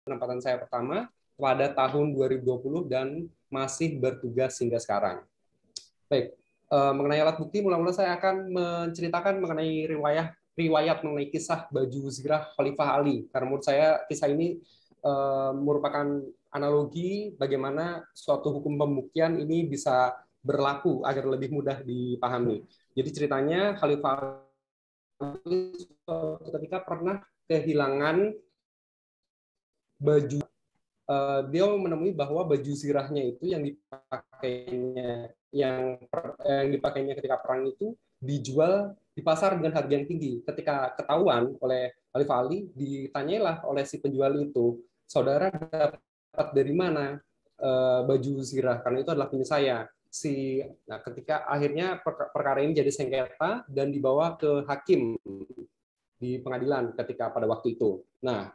penempatan saya pertama pada tahun 2020 dan masih bertugas hingga sekarang. Baik, mengenai alat bukti, mula-mula saya akan menceritakan mengenai riwayat mengenai kisah baju zirah Khalifah Ali. Karena menurut saya kisah ini merupakan analogi bagaimana suatu hukum pembuktian ini bisa berlaku agar lebih mudah dipahami. Jadi ceritanya Khalifah Ali ketika pernah kehilangan baju. Dia menemui bahwa baju zirahnya itu yang dipakainya ketika perang itu dijual di pasar dengan harga yang tinggi. Ketika ketahuan oleh Khalifah Ali, ditanyailah oleh si penjual itu, saudara dapat dari mana baju zirah? Karena itu adalah punya saya. Nah, ketika akhirnya perkara ini jadi sengketa dan dibawa ke hakim di pengadilan ketika pada waktu itu. Nah,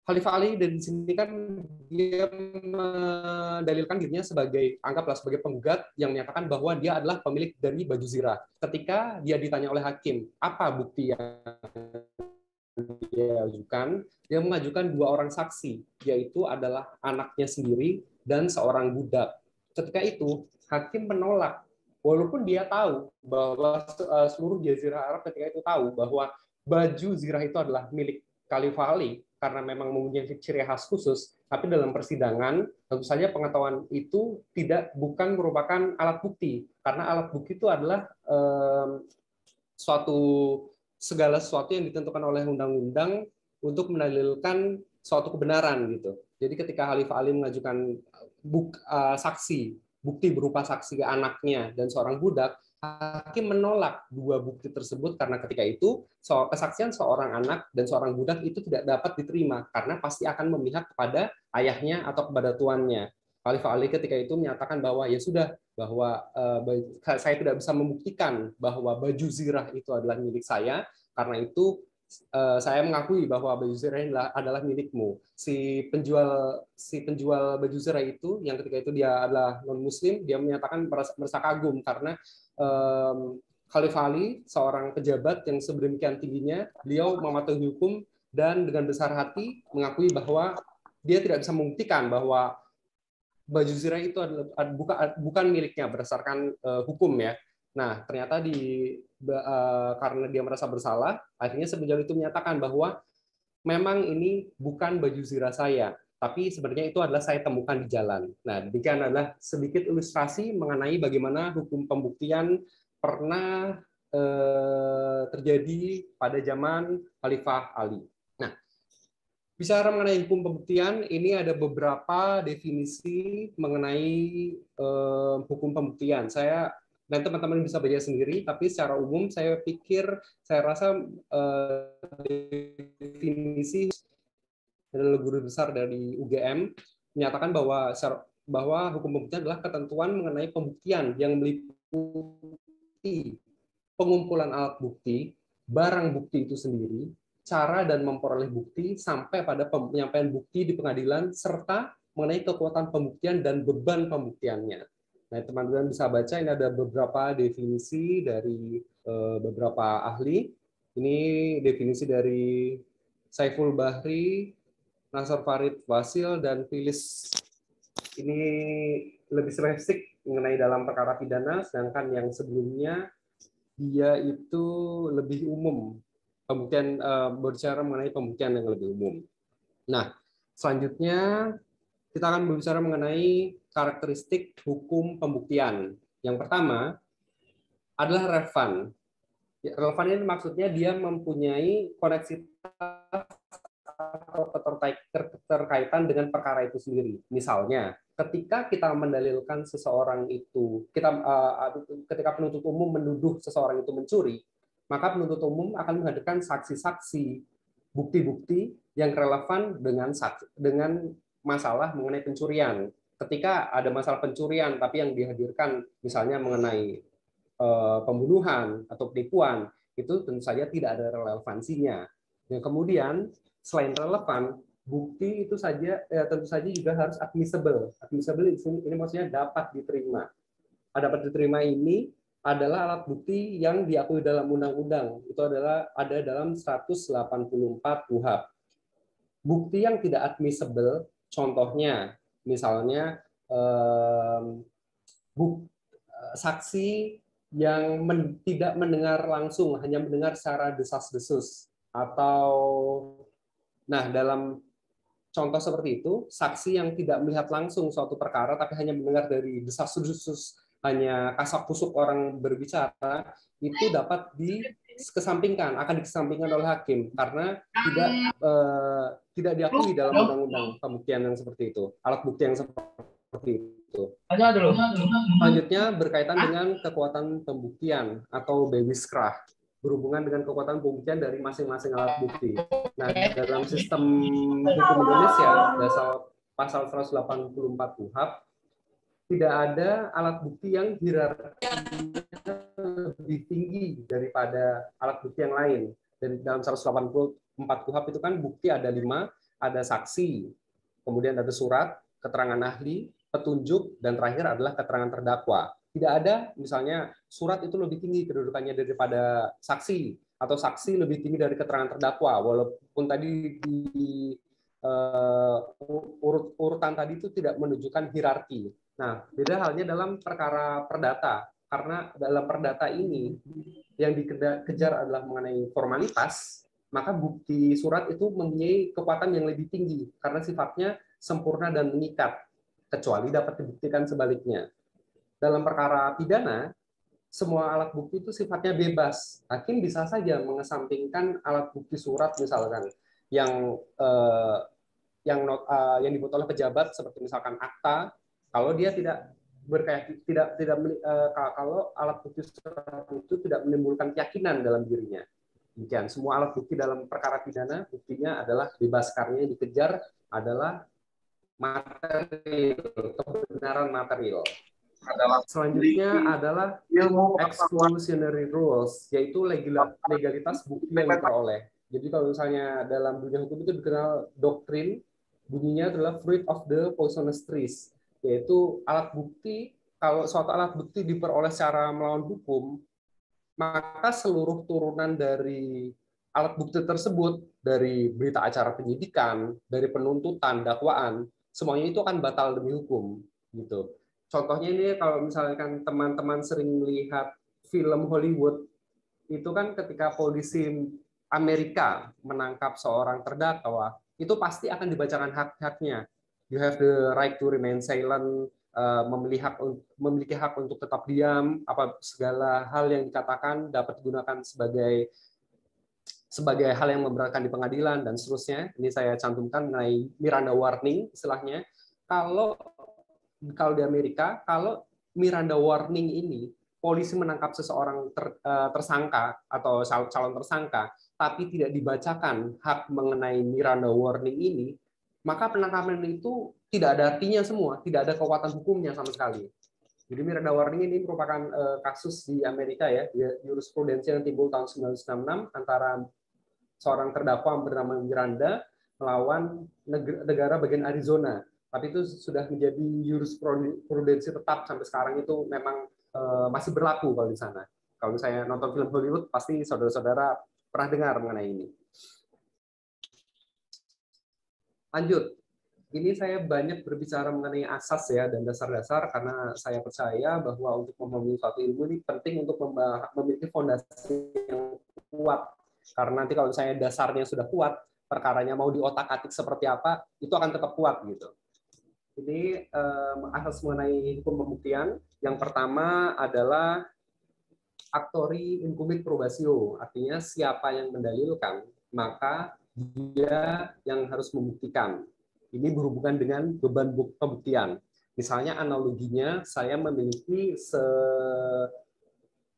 Khalifah Ali dari sini kan dia mendalilkan dirinya anggaplah sebagai penggugat yang menyatakan bahwa dia adalah pemilik dari baju zirah. Ketika dia ditanya oleh hakim, apa bukti yang dia ajukan? Dia mengajukan dua orang saksi, yaitu adalah anaknya sendiri dan seorang budak. Ketika itu, hakim menolak, walaupun dia tahu bahwa seluruh jazirah Arab ketika itu tahu bahwa baju zirah itu adalah milik Khalifah Ali, karena memang mempunyai ciri khas khusus, tapi dalam persidangan tentu saja pengetahuan itu bukan merupakan alat bukti, karena alat bukti itu adalah segala sesuatu yang ditentukan oleh undang-undang untuk mendalilkan suatu kebenaran gitu. Jadi ketika Khalifah Ali mengajukan bukti berupa saksi anaknya dan seorang budak, hakim menolak dua bukti tersebut karena ketika itu kesaksian seorang anak dan seorang budak itu tidak dapat diterima karena pasti akan memihak kepada ayahnya atau kepada tuannya. Khalifah Ali ketika itu menyatakan bahwa ya sudah, bahwa saya tidak bisa membuktikan bahwa baju zirah itu adalah milik saya, karena itu saya mengakui bahwa baju zirah ini adalah milikmu. Si penjual baju zirah itu yang ketika itu dia adalah non muslim, dia menyatakan merasa kagum karena Khalifah Ali seorang pejabat yang sedemikian tingginya, beliau mematuhi hukum dan dengan besar hati mengakui bahwa dia tidak bisa membuktikan bahwa baju zirah itu adalah bukan miliknya berdasarkan hukum ya. Nah, ternyata karena dia merasa bersalah, akhirnya si penjual itu menyatakan bahwa memang ini bukan baju zirah saya, tapi sebenarnya itu adalah saya temukan di jalan. Nah, demikian adalah sedikit ilustrasi mengenai bagaimana hukum pembuktian pernah terjadi pada zaman Khalifah Ali. Nah, bicara mengenai hukum pembuktian, ini ada beberapa definisi mengenai hukum pembuktian. Dan teman-teman bisa baca sendiri, tapi secara umum saya rasa definisi adalah guru besar dari UGM menyatakan bahwa hukum pembuktian adalah ketentuan mengenai pembuktian yang meliputi pengumpulan alat bukti, barang bukti itu sendiri, cara dan memperoleh bukti sampai pada penyampaian bukti di pengadilan serta mengenai kekuatan pembuktian dan beban pembuktiannya. Nah, teman-teman bisa baca ini ada beberapa definisi dari beberapa ahli. Ini definisi dari Saiful Bahri, Nasr Farid Wasil, dan Filis. Ini lebih spesifik mengenai dalam perkara pidana, sedangkan yang sebelumnya dia itu lebih umum, pembuktian berbicara mengenai pembuktian yang lebih umum. Nah, selanjutnya kita akan berbicara mengenai karakteristik hukum pembuktian. Yang pertama adalah relevan. Relevan ini maksudnya dia mempunyai koneksitas atau keterkaitan dengan perkara itu sendiri. Misalnya, ketika kita mendalilkan seseorang itu, ketika penuntut umum menuduh seseorang itu mencuri, maka penuntut umum akan menghadirkan saksi-saksi, bukti-bukti yang relevan dengan masalah mengenai pencurian. Ketika ada masalah pencurian, tapi yang dihadirkan misalnya mengenai pembunuhan atau penipuan, itu tentu saja tidak ada relevansinya. Yang kemudian selain relevan, bukti itu tentu saja juga harus admissible. Admissible ini maksudnya dapat diterima. Dapat diterima ini adalah alat bukti yang diakui dalam undang-undang. Itu ada dalam 184 KUHP. Bukti yang tidak admissible, contohnya, misalnya saksi yang tidak mendengar langsung, hanya mendengar secara desas-desus, atau, nah dalam contoh seperti itu, saksi yang tidak melihat langsung suatu perkara, tapi hanya mendengar dari desas-desus, hanya kasak-kusuk orang berbicara, itu dapat dikesampingkan, akan dikesampingkan oleh hakim karena tidak diakui dalam undang-undang pembuktian yang seperti itu, alat bukti yang seperti itu. Selanjutnya berkaitan dengan kekuatan pembuktian atau Bewiskrah, berhubungan dengan kekuatan pembuktian dari masing-masing alat bukti. Nah, dalam sistem hukum Indonesia, pasal 184 KUHP, tidak ada alat bukti yang hierarkinya lebih tinggi daripada alat bukti yang lain. Dan dalam 184 KUHP itu kan bukti ada 5, ada saksi, kemudian ada surat, keterangan ahli, petunjuk, dan terakhir adalah keterangan terdakwa. Tidak ada misalnya surat itu lebih tinggi kedudukannya daripada saksi, atau saksi lebih tinggi dari keterangan terdakwa, walaupun tadi di urutan tadi itu tidak menunjukkan hierarki. Nah, beda halnya dalam perkara perdata, karena dalam perdata ini yang dikejar adalah mengenai formalitas, maka bukti surat itu mempunyai kekuatan yang lebih tinggi karena sifatnya sempurna dan mengikat, kecuali dapat dibuktikan sebaliknya. Dalam perkara pidana, semua alat bukti itu sifatnya bebas. Hakim bisa saja mengesampingkan alat bukti surat misalkan yang dibuat oleh pejabat seperti misalkan akta, kalau dia tidak kalau alat bukti surat itu tidak menimbulkan keyakinan dalam dirinya. Demikian, semua alat bukti dalam perkara pidana buktinya adalah bebas, karena yang dikejar adalah material, kebenaran material. Selanjutnya adalah exclusionary rules, yaitu legalitas bukti yang diperoleh. Jadi kalau misalnya dalam dunia hukum itu dikenal doktrin, bunyinya adalah fruit of the poisonous trees, yaitu alat bukti, kalau suatu alat bukti diperoleh secara melawan hukum, maka seluruh turunan dari alat bukti tersebut, dari berita acara penyidikan, dari penuntutan, dakwaan, semuanya itu akan batal demi hukum. Gitu. Contohnya ini kalau misalkan teman-teman sering melihat film Hollywood, itu kan ketika polisi Amerika menangkap seorang terdakwa, itu pasti akan dibacakan hak-haknya. You have the right to remain silent, memiliki hak untuk tetap diam, apa segala hal yang dikatakan dapat digunakan sebagai hal yang memberatkan di pengadilan dan seterusnya. Ini saya cantumkan mengenai Miranda warning istilahnya. Kalau di Amerika, kalau Miranda warning ini polisi menangkap seseorang tersangka atau calon tersangka, tapi tidak dibacakan hak mengenai Miranda warning ini, maka penangkapan itu tidak ada artinya semua, tidak ada kekuatan hukumnya sama sekali. Jadi Miranda warning ini merupakan kasus di Amerika ya, jurisprudensi yang timbul tahun 1996 antara seorang terdakwa bernama Miranda melawan negara bagian Arizona. Tapi itu sudah menjadi jurisprudensi tetap sampai sekarang, itu memang masih berlaku kalau di sana. Kalau saya nonton film Hollywood, pasti saudara-saudara pernah dengar mengenai ini. Lanjut. Ini saya banyak berbicara mengenai asas ya dan dasar-dasar karena saya percaya bahwa untuk memahami suatu ilmu ini penting untuk memiliki fondasi yang kuat. Karena nanti kalau saya dasarnya sudah kuat, perkaranya mau diotak-atik seperti apa, itu akan tetap kuat gitu. Ini asas mengenai hukum pembuktian. Yang pertama adalah actori incumbit probatio, artinya siapa yang mendalilkan, maka dia yang harus membuktikan. Ini berhubungan dengan beban pembuktian. Misalnya analoginya, saya memiliki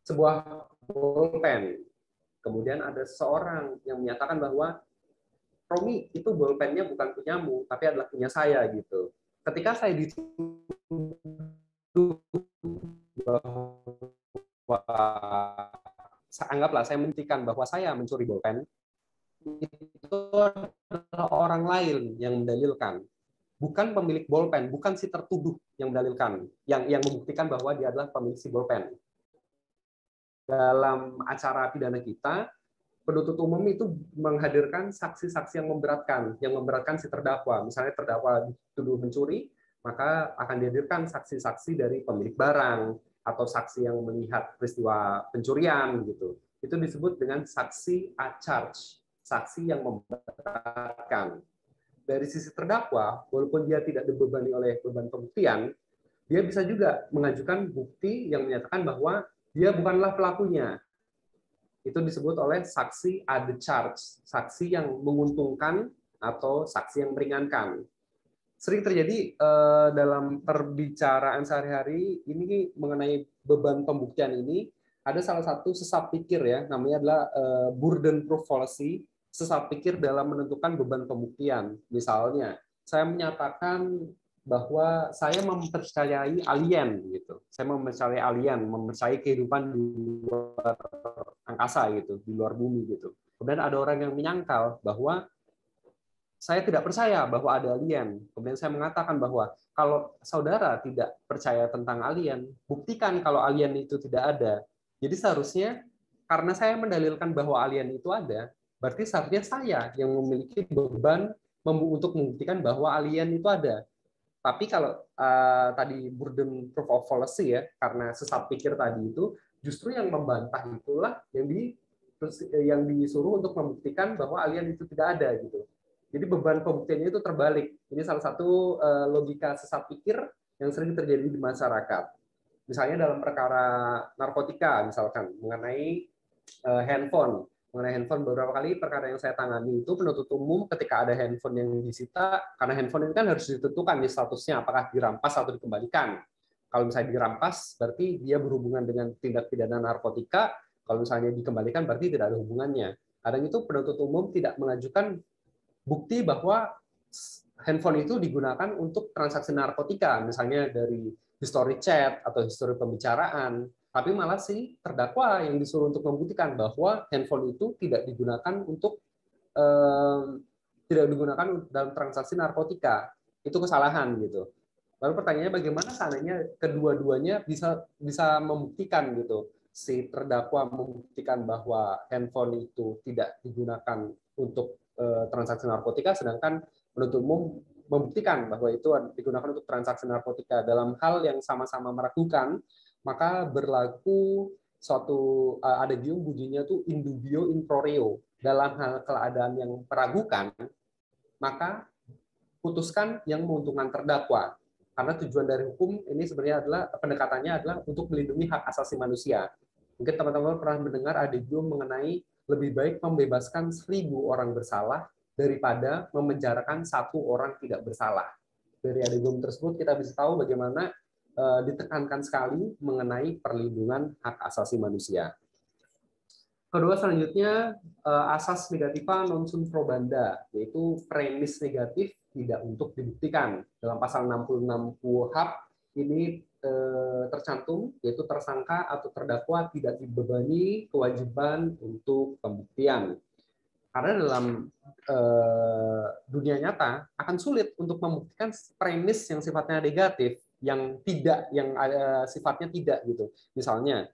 sebuah bolpen. Kemudian ada seseorang yang menyatakan bahwa Romi, itu bolpennya bukan punyamu, tapi adalah punya saya gitu. Ketika saya dituduh bahwa anggaplah saya membuktikan bahwa saya mencuri bolpen, itu adalah orang lain yang mendalilkan, bukan pemilik bolpen, bukan si tertuduh yang mendalilkan, yang membuktikan bahwa dia adalah pemilik si bolpen. Dalam acara pidana kita, penuntut umum itu menghadirkan saksi-saksi yang memberatkan si terdakwa. Misalnya terdakwa dituduh mencuri, maka akan dihadirkan saksi-saksi dari pemilik barang atau saksi yang melihat peristiwa pencurian gitu. Itu disebut dengan saksi a charge, saksi yang memberatkan. Dari sisi terdakwa, walaupun dia tidak dibebani oleh beban pembuktian, dia bisa juga mengajukan bukti yang menyatakan bahwa dia bukanlah pelakunya. Itu disebut oleh saksi a charge, saksi yang menguntungkan atau saksi yang meringankan. Sering terjadi dalam perbicaraan sehari-hari ini mengenai beban pembuktian ini, ada salah satu sesat pikir ya, namanya adalah burden proof fallacy, sesat pikir dalam menentukan beban pembuktian. Misalnya, saya menyatakan bahwa saya mempercayai alien gitu. Saya mempercayai alien, mempercayai kehidupan di luar angkasa gitu, di luar bumi gitu. Kemudian ada orang yang menyangkal bahwa saya tidak percaya bahwa ada alien. Kemudian saya mengatakan bahwa kalau saudara tidak percaya tentang alien, buktikan kalau alien itu tidak ada. Jadi seharusnya karena saya mendalilkan bahwa alien itu ada, berarti seharusnya saya yang memiliki beban untuk membuktikan bahwa alien itu ada. Tapi kalau tadi burden proof of fallacy ya, karena sesat pikir tadi itu, justru yang membantah itulah yang disuruh untuk membuktikan bahwa alien itu tidak ada gitu. Jadi beban pembuktiannya itu terbalik. Ini salah satu logika sesat pikir yang sering terjadi di masyarakat. Misalnya dalam perkara narkotika, misalkan mengenai handphone. Mengenai handphone, beberapa kali perkara yang saya tangani itu penuntut umum ketika ada handphone yang disita, karena handphone ini kan harus ditentukan di statusnya apakah dirampas atau dikembalikan. Kalau misalnya dirampas, berarti dia berhubungan dengan tindak pidana narkotika. Kalau misalnya dikembalikan, berarti tidak ada hubungannya. Kadang itu penuntut umum tidak mengajukan bukti bahwa handphone itu digunakan untuk transaksi narkotika, misalnya dari history chat atau history pembicaraan, tapi malah si terdakwa yang disuruh untuk membuktikan bahwa handphone itu tidak digunakan untuk dalam transaksi narkotika. Itu kesalahan gitu. Lalu pertanyaannya bagaimana seandainya kedua-duanya bisa membuktikan gitu. Si terdakwa membuktikan bahwa handphone itu tidak digunakan untuk transaksi narkotika, sedangkan penuntut umum membuktikan bahwa itu digunakan untuk transaksi narkotika dalam hal yang sama-sama meragukan, maka berlaku suatu adagium bunyinya tuh in dubio in pro reo. Dalam hal keadaan yang meragukan, maka putuskan yang menguntungkan terdakwa. Karena tujuan dari hukum ini sebenarnya adalah pendekatannya adalah untuk melindungi hak asasi manusia. Mungkin teman-teman pernah mendengar adigium mengenai lebih baik membebaskan 1.000 orang bersalah daripada memenjarakan 1 orang tidak bersalah. Dari adigium tersebut kita bisa tahu bagaimana ditekankan sekali mengenai perlindungan hak asasi manusia. Kedua selanjutnya asas negativa non sum probanda, yaitu premis negatif tidak untuk dibuktikan. Dalam pasal 66 KUHP ini tercantum, yaitu tersangka atau terdakwa tidak dibebani kewajiban untuk pembuktian. Karena dalam dunia nyata akan sulit untuk membuktikan premis yang sifatnya negatif, yang sifatnya tidak gitu. Misalnya,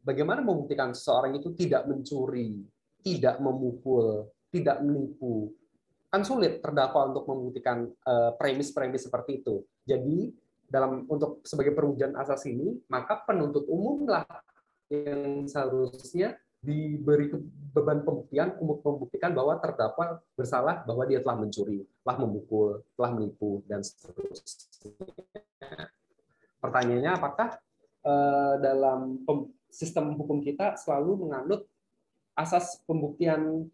bagaimana membuktikan seseorang itu tidak mencuri, tidak memukul, tidak menipu? Kan sulit terdakwa untuk membuktikan premis-premis seperti itu. Jadi sebagai perwujudan asas ini, maka penuntut umum lah yang seharusnya diberi beban pembuktian untuk membuktikan bahwa terdakwa bersalah, bahwa dia telah mencuri, telah memukul, telah menipu, dan seterusnya. Pertanyaannya, apakah dalam sistem hukum kita selalu menganut asas pembuktian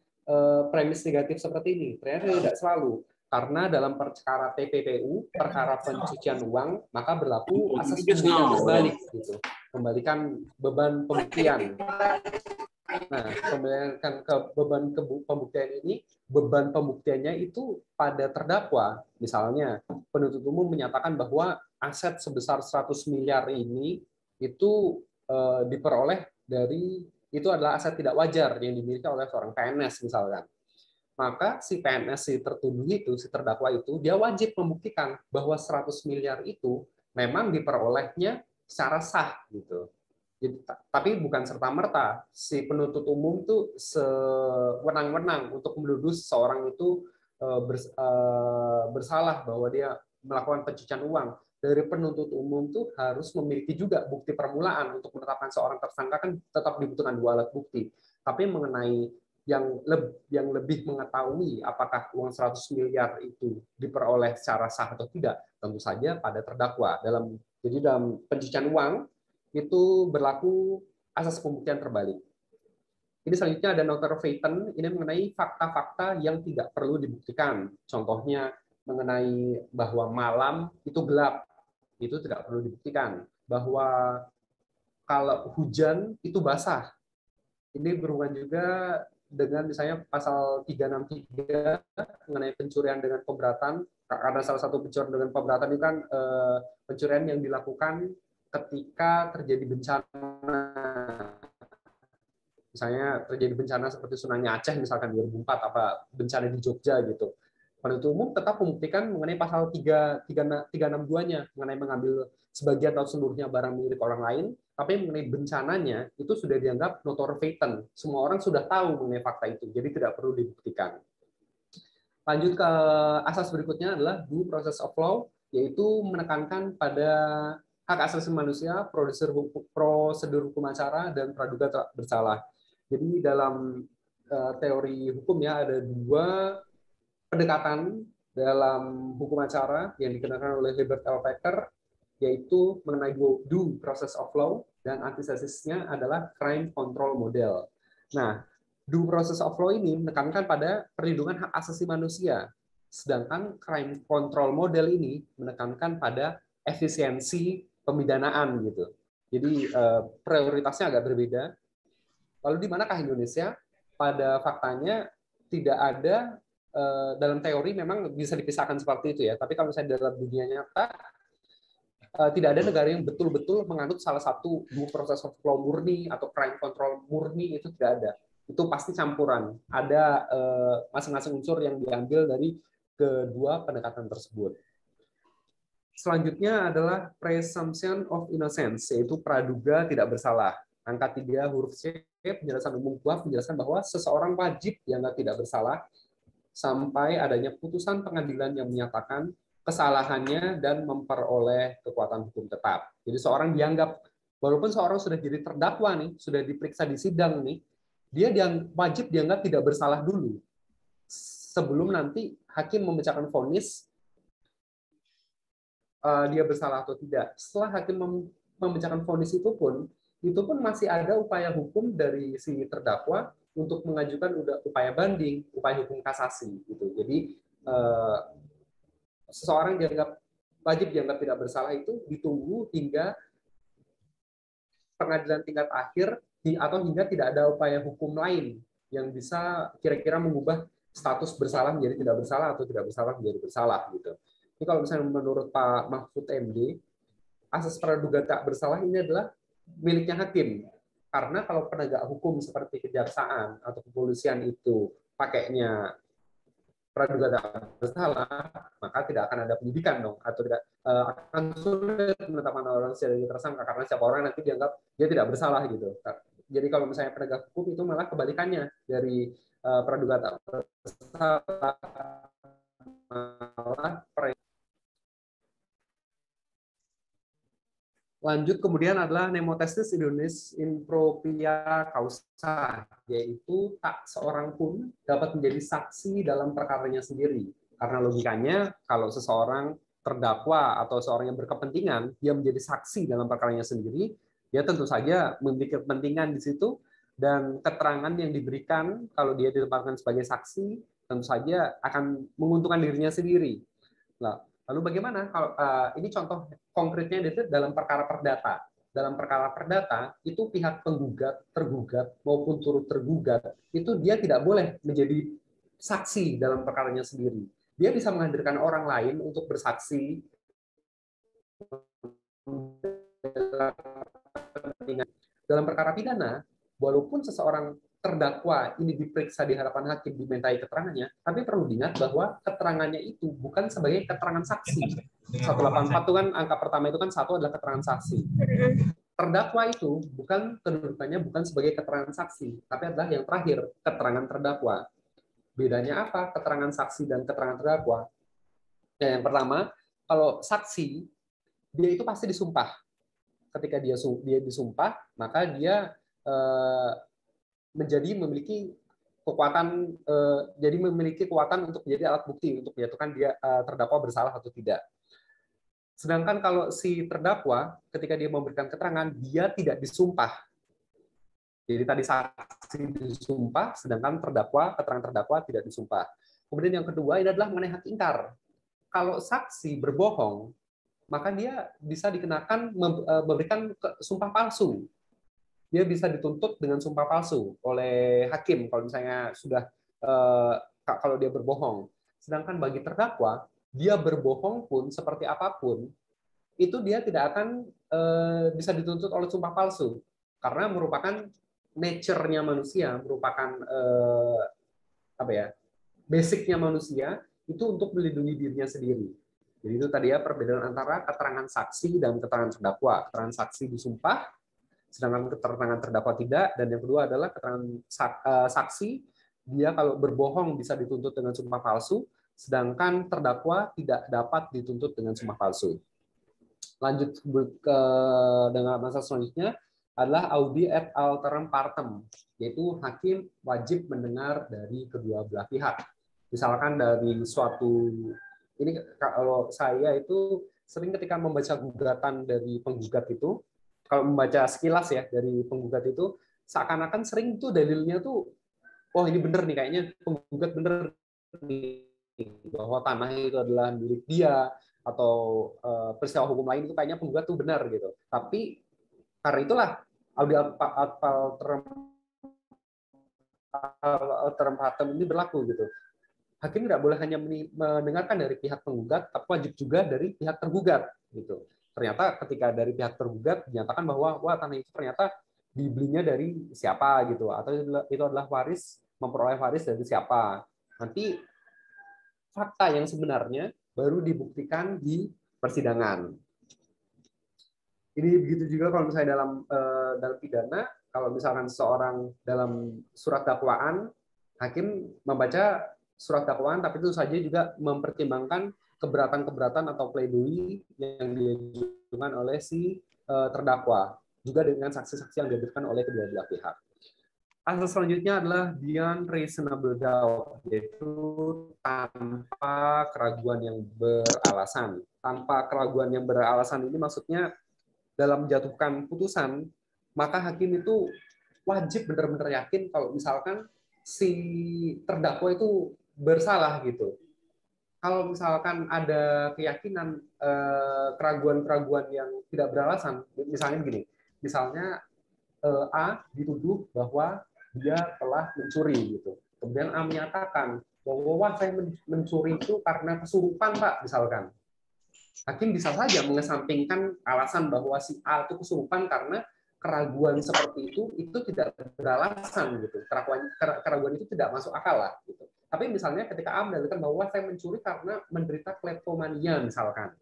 premis negatif seperti ini? Ternyata tidak selalu. Karena dalam perkara TPPU, perkara pencucian uang, maka berlaku asas pembuktian terbalik, gitu. Kembalikan beban pembuktian. Nah, kembalikan ke beban pembuktian ini, beban pembuktiannya itu pada terdakwa. Misalnya, penuntut umum menyatakan bahwa aset sebesar 100 miliar ini itu diperoleh itu adalah aset tidak wajar yang dimiliki oleh seorang PNS misalkan. Maka si PNS, si tertuduh itu, si terdakwa itu, dia wajib membuktikan bahwa 100 miliar itu memang diperolehnya secara sah gitu. Jadi, tapi bukan serta-merta si penuntut umum tuh sewenang-wenang untuk menuduh seseorang itu bersalah bahwa dia melakukan pencucian uang. Dari penuntut umum tuh harus memiliki juga bukti permulaan untuk menetapkan seorang tersangka, kan tetap dibutuhkan 2 alat bukti. Tapi mengenai yang lebih mengetahui apakah uang 100 miliar itu diperoleh secara sah atau tidak, tentu saja pada terdakwa. Jadi dalam pencucian uang itu berlaku asas pembuktian terbalik. Ini selanjutnya ada Noter Feiten, ini mengenai fakta-fakta yang tidak perlu dibuktikan. Contohnya mengenai bahwa malam itu gelap, itu tidak perlu dibuktikan. Bahwa kalau hujan itu basah. Ini berhubungan juga dengan misalnya pasal 363 mengenai pencurian dengan pemberatan. Karena salah satu pencurian dengan pemberatan itu kan pencurian yang dilakukan ketika terjadi bencana. Misalnya terjadi bencana seperti tsunami Aceh misalkan 2004, apa bencana di Jogja gitu. Penuntut umum tetap membuktikan mengenai pasal 362-nya mengenai mengambil sebagian atau seluruhnya barang milik orang lain, tapi mengenai bencananya itu sudah dianggap notor feiten. Semua orang sudah tahu mengenai fakta itu, jadi tidak perlu dibuktikan. Lanjut ke asas berikutnya adalah due process of law, yaitu menekankan pada hak asasi manusia, prosedur hukum acara, dan praduga tak bersalah. Jadi dalam teori hukum ya ada 2 pendekatan dalam hukum acara yang dikenakan oleh Herbert L. Packer, yaitu mengenai due process of law, dan antitesisnya adalah crime control model. Nah, due process of law ini menekankan pada perlindungan hak asasi manusia, sedangkan crime control model ini menekankan pada efisiensi pemidanaan gitu. Jadi prioritasnya agak berbeda. Lalu di manakah Indonesia? Pada faktanya tidak ada, dalam teori memang bisa dipisahkan seperti itu ya, tapi kalau misalnya dalam dunia nyata tidak ada negara yang betul-betul menganut salah satu due process of law murni atau crime control murni, itu tidak ada. Itu pasti campuran. Ada masing-masing unsur yang diambil dari kedua pendekatan tersebut. Selanjutnya adalah presumption of innocence, yaitu praduga tidak bersalah. Angka 3 huruf C, penjelasan umum kuhap menjelaskan bahwa seseorang wajib dianggap tidak bersalah sampai adanya putusan pengadilan yang menyatakan kesalahannya dan memperoleh kekuatan hukum tetap. Jadi seorang dianggap, walaupun seorang sudah jadi terdakwa nih, sudah diperiksa di sidang nih, dia wajib dianggap tidak bersalah dulu sebelum nanti hakim membacakan vonis dia bersalah atau tidak. Setelah hakim membacakan vonis itu pun masih ada upaya hukum dari si terdakwa untuk mengajukan upaya banding, upaya hukum kasasi gitu. Jadi seseorang wajib dianggap tidak bersalah itu ditunggu hingga pengadilan tingkat akhir atau hingga tidak ada upaya hukum lain yang bisa kira-kira mengubah status bersalah menjadi tidak bersalah atau tidak bersalah menjadi bersalah gitu. Ini kalau misalnya menurut Pak Mahfud MD, asas praduga tak bersalah ini adalah miliknya hakim. Karena kalau penegak hukum seperti kejaksaan atau kepolisian itu pakainya praduga tak bersalah, maka tidak akan ada penyidikan dong, atau tidak akan sulit menetapkan orang sebagai tersangka karena siapa orang nanti dianggap dia tidak bersalah gitu. Jadi kalau misalnya penegak hukum itu malah kebalikannya dari praduga tak bersalah, malah lanjut kemudian adalah nemotestis Indonis in propria causa, yaitu tak seorang pun dapat menjadi saksi dalam perkaranya sendiri. Karena logikanya kalau seseorang terdakwa atau seorang yang berkepentingan, dia menjadi saksi dalam perkaranya sendiri, dia tentu saja memiliki kepentingan di situ, dan keterangan yang diberikan kalau dia ditempatkan sebagai saksi tentu saja akan menguntungkan dirinya sendiri. Nah, lalu bagaimana kalau ini contoh konkretnya itu dalam perkara perdata. Dalam perkara perdata itu pihak penggugat, tergugat maupun turut tergugat itu dia tidak boleh menjadi saksi dalam perkaranya sendiri. Dia bisa menghadirkan orang lain untuk bersaksi dalam perkara pidana. Walaupun seseorang terdakwa ini diperiksa di hadapan hakim, dimintai keterangannya, tapi perlu diingat bahwa keterangannya itu bukan sebagai keterangan saksi. 184 itu kan angka pertama itu kan satu adalah keterangan saksi. terdakwa itu kedudukannya bukan sebagai keterangan saksi, tapi adalah yang terakhir, keterangan terdakwa. Bedanya apa keterangan saksi dan keterangan terdakwa? Ya, yang pertama, kalau saksi dia itu pasti disumpah. Ketika dia disumpah, maka dia memiliki kekuatan, jadi memiliki kekuatan untuk menjadi alat bukti untuk menyatakan dia terdakwa bersalah atau tidak. Sedangkan kalau si terdakwa ketika dia memberikan keterangan, dia tidak disumpah. Jadi tadi saksi disumpah, sedangkan keterangan terdakwa tidak disumpah. Kemudian yang kedua ini adalah mengenai hak ingkar. Kalau saksi berbohong, maka dia bisa dikenakan memberikan sumpah palsu. Dia bisa dituntut dengan sumpah palsu oleh hakim kalau misalnya sudah kalau dia berbohong. Sedangkan bagi terdakwa, dia berbohong pun seperti apapun, itu dia tidak akan bisa dituntut oleh sumpah palsu karena merupakan nature-nya manusia, merupakan basicnya manusia itu untuk melindungi dirinya sendiri. Jadi itu tadi ya perbedaan antara keterangan saksi dan keterangan terdakwa. Keterangan saksi disumpah, sedangkan keterangan terdakwa tidak. Dan yang kedua adalah keterangan saksi, dia kalau berbohong bisa dituntut dengan sumpah palsu, sedangkan terdakwa tidak dapat dituntut dengan sumpah palsu. Lanjut dengan masa selanjutnya adalah audi et alteram partem, yaitu hakim wajib mendengar dari kedua belah pihak. Misalkan dari suatu, ini kalau saya itu sering ketika membaca gugatan dari penggugat itu, kalau membaca sekilas ya dari penggugat itu, seakan-akan sering tuh dalilnya tuh, oh ini bener nih kayaknya penggugat bener nih, bahwa tanah itu adalah milik dia, atau peristiwa hukum lain itu kayaknya penggugat tuh benar gitu. Tapi karena itulah audi alteram partem ini berlaku gitu. Hakim tidak boleh hanya mendengarkan dari pihak penggugat, tapi wajib juga dari pihak tergugat gitu. Ternyata ketika dari pihak tergugat dinyatakan bahwa wah tanah itu ternyata dibelinya dari siapa gitu, atau itu adalah memperoleh waris dari siapa. Nanti fakta yang sebenarnya baru dibuktikan di persidangan. Ini begitu juga kalau misalnya dalam pidana, kalau misalkan seorang dalam surat dakwaan, hakim membaca surat dakwaan, tapi itu saja juga mempertimbangkan keberatan-keberatan atau pledoi yang diajukan oleh si terdakwa, juga dengan saksi-saksi yang dihadirkan oleh kedua belah pihak. Asas selanjutnya adalah beyond reasonable doubt, yaitu tanpa keraguan yang beralasan. Tanpa keraguan yang beralasan ini maksudnya dalam menjatuhkan putusan, maka hakim itu wajib benar-benar yakin kalau misalkan si terdakwa itu bersalah gitu. Kalau misalkan ada keyakinan keraguan-keraguan yang tidak beralasan, misalnya begini, misalnya A dituduh bahwa dia telah mencuri gitu. Kemudian A menyatakan bahwa wah saya mencuri itu karena kesurupan Pak misalkan. Hakim bisa saja mengesampingkan alasan bahwa si A itu kesurupan karena keraguan seperti itu tidak beralasan gitu. Keraguan itu tidak masuk akal lah gitu. Tapi misalnya ketika A mendalilkan bahwa saya mencuri karena menderita kleptomania misalkan.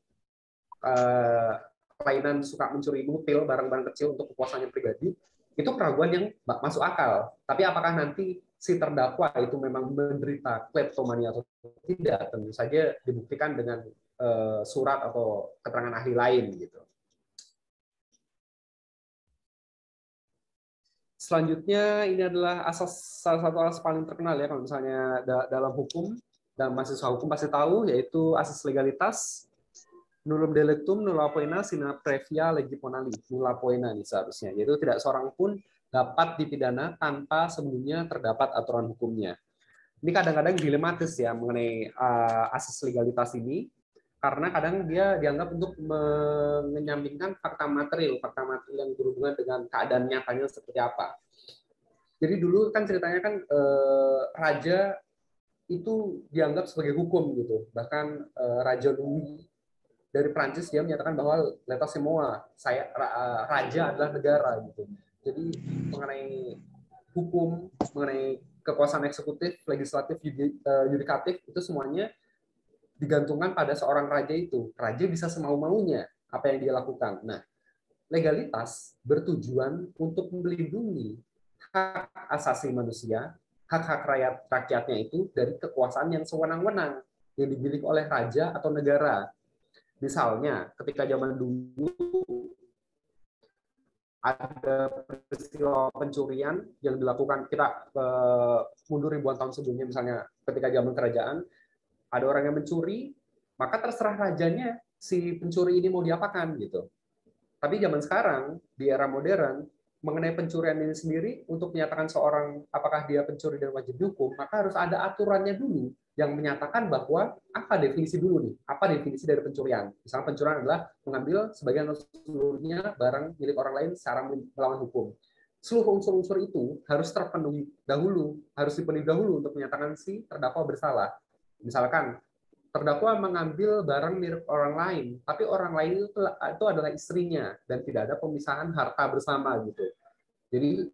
Kelainan suka mencuri mutil barang-barang kecil untuk kepuasannya pribadi, itu keraguan yang masuk akal. Tapi apakah nanti si terdakwa itu memang menderita kleptomania atau tidak, tentu saja dibuktikan dengan surat atau keterangan ahli lain gitu. Selanjutnya ini adalah salah satu asas paling terkenal ya kalau misalnya dalam hukum, dan mahasiswa hukum pasti tahu, yaitu asas legalitas. Nullum delictum nulla poena sine previa legi ponali. Nulla poena nih seharusnya. Yaitu tidak seorang pun dapat dipidana tanpa sebelumnya terdapat aturan hukumnya. Ini kadang-kadang dilematis ya mengenai asas legalitas ini, karena kadang dia dianggap untuk menyampingkan fakta material yang berhubungan dengan keadaan nyatanya seperti apa. Jadi dulu kan ceritanya kan raja itu dianggap sebagai hukum gitu. Bahkan Raja Louis dari Prancis dia menyatakan bahwa l'état c'est moi, raja adalah negara gitu. Jadi mengenai hukum, mengenai kekuasaan eksekutif, legislatif, yudikatif itu semuanya digantungkan pada seorang raja itu. Raja bisa semau-maunya apa yang dia lakukan. Nah, legalitas bertujuan untuk melindungi hak asasi manusia, hak-hak rakyatnya itu dari kekuasaan yang sewenang-wenang yang dimiliki oleh raja atau negara. Misalnya, ketika zaman dulu ada peristiwa pencurian yang dilakukan, kita mundur ribuan tahun sebelumnya, misalnya ketika zaman kerajaan, ada orang yang mencuri, maka terserah rajanya si pencuri ini mau diapakan gitu. Tapi zaman sekarang, di era modern, mengenai pencurian ini sendiri, untuk menyatakan seorang apakah dia pencuri dan wajib dihukum, maka harus ada aturannya dulu yang menyatakan bahwa apa definisi dulu nih, apa definisi dari pencurian. Misalnya pencurian adalah mengambil sebagian atau seluruhnya barang milik orang lain secara melawan hukum. Seluruh unsur-unsur itu harus terpenuhi dahulu, harus dipenuhi dahulu untuk menyatakan si terdakwa bersalah. Misalkan terdakwa mengambil barang milik orang lain, tapi orang lain itu adalah istrinya dan tidak ada pemisahan harta bersama gitu. Jadi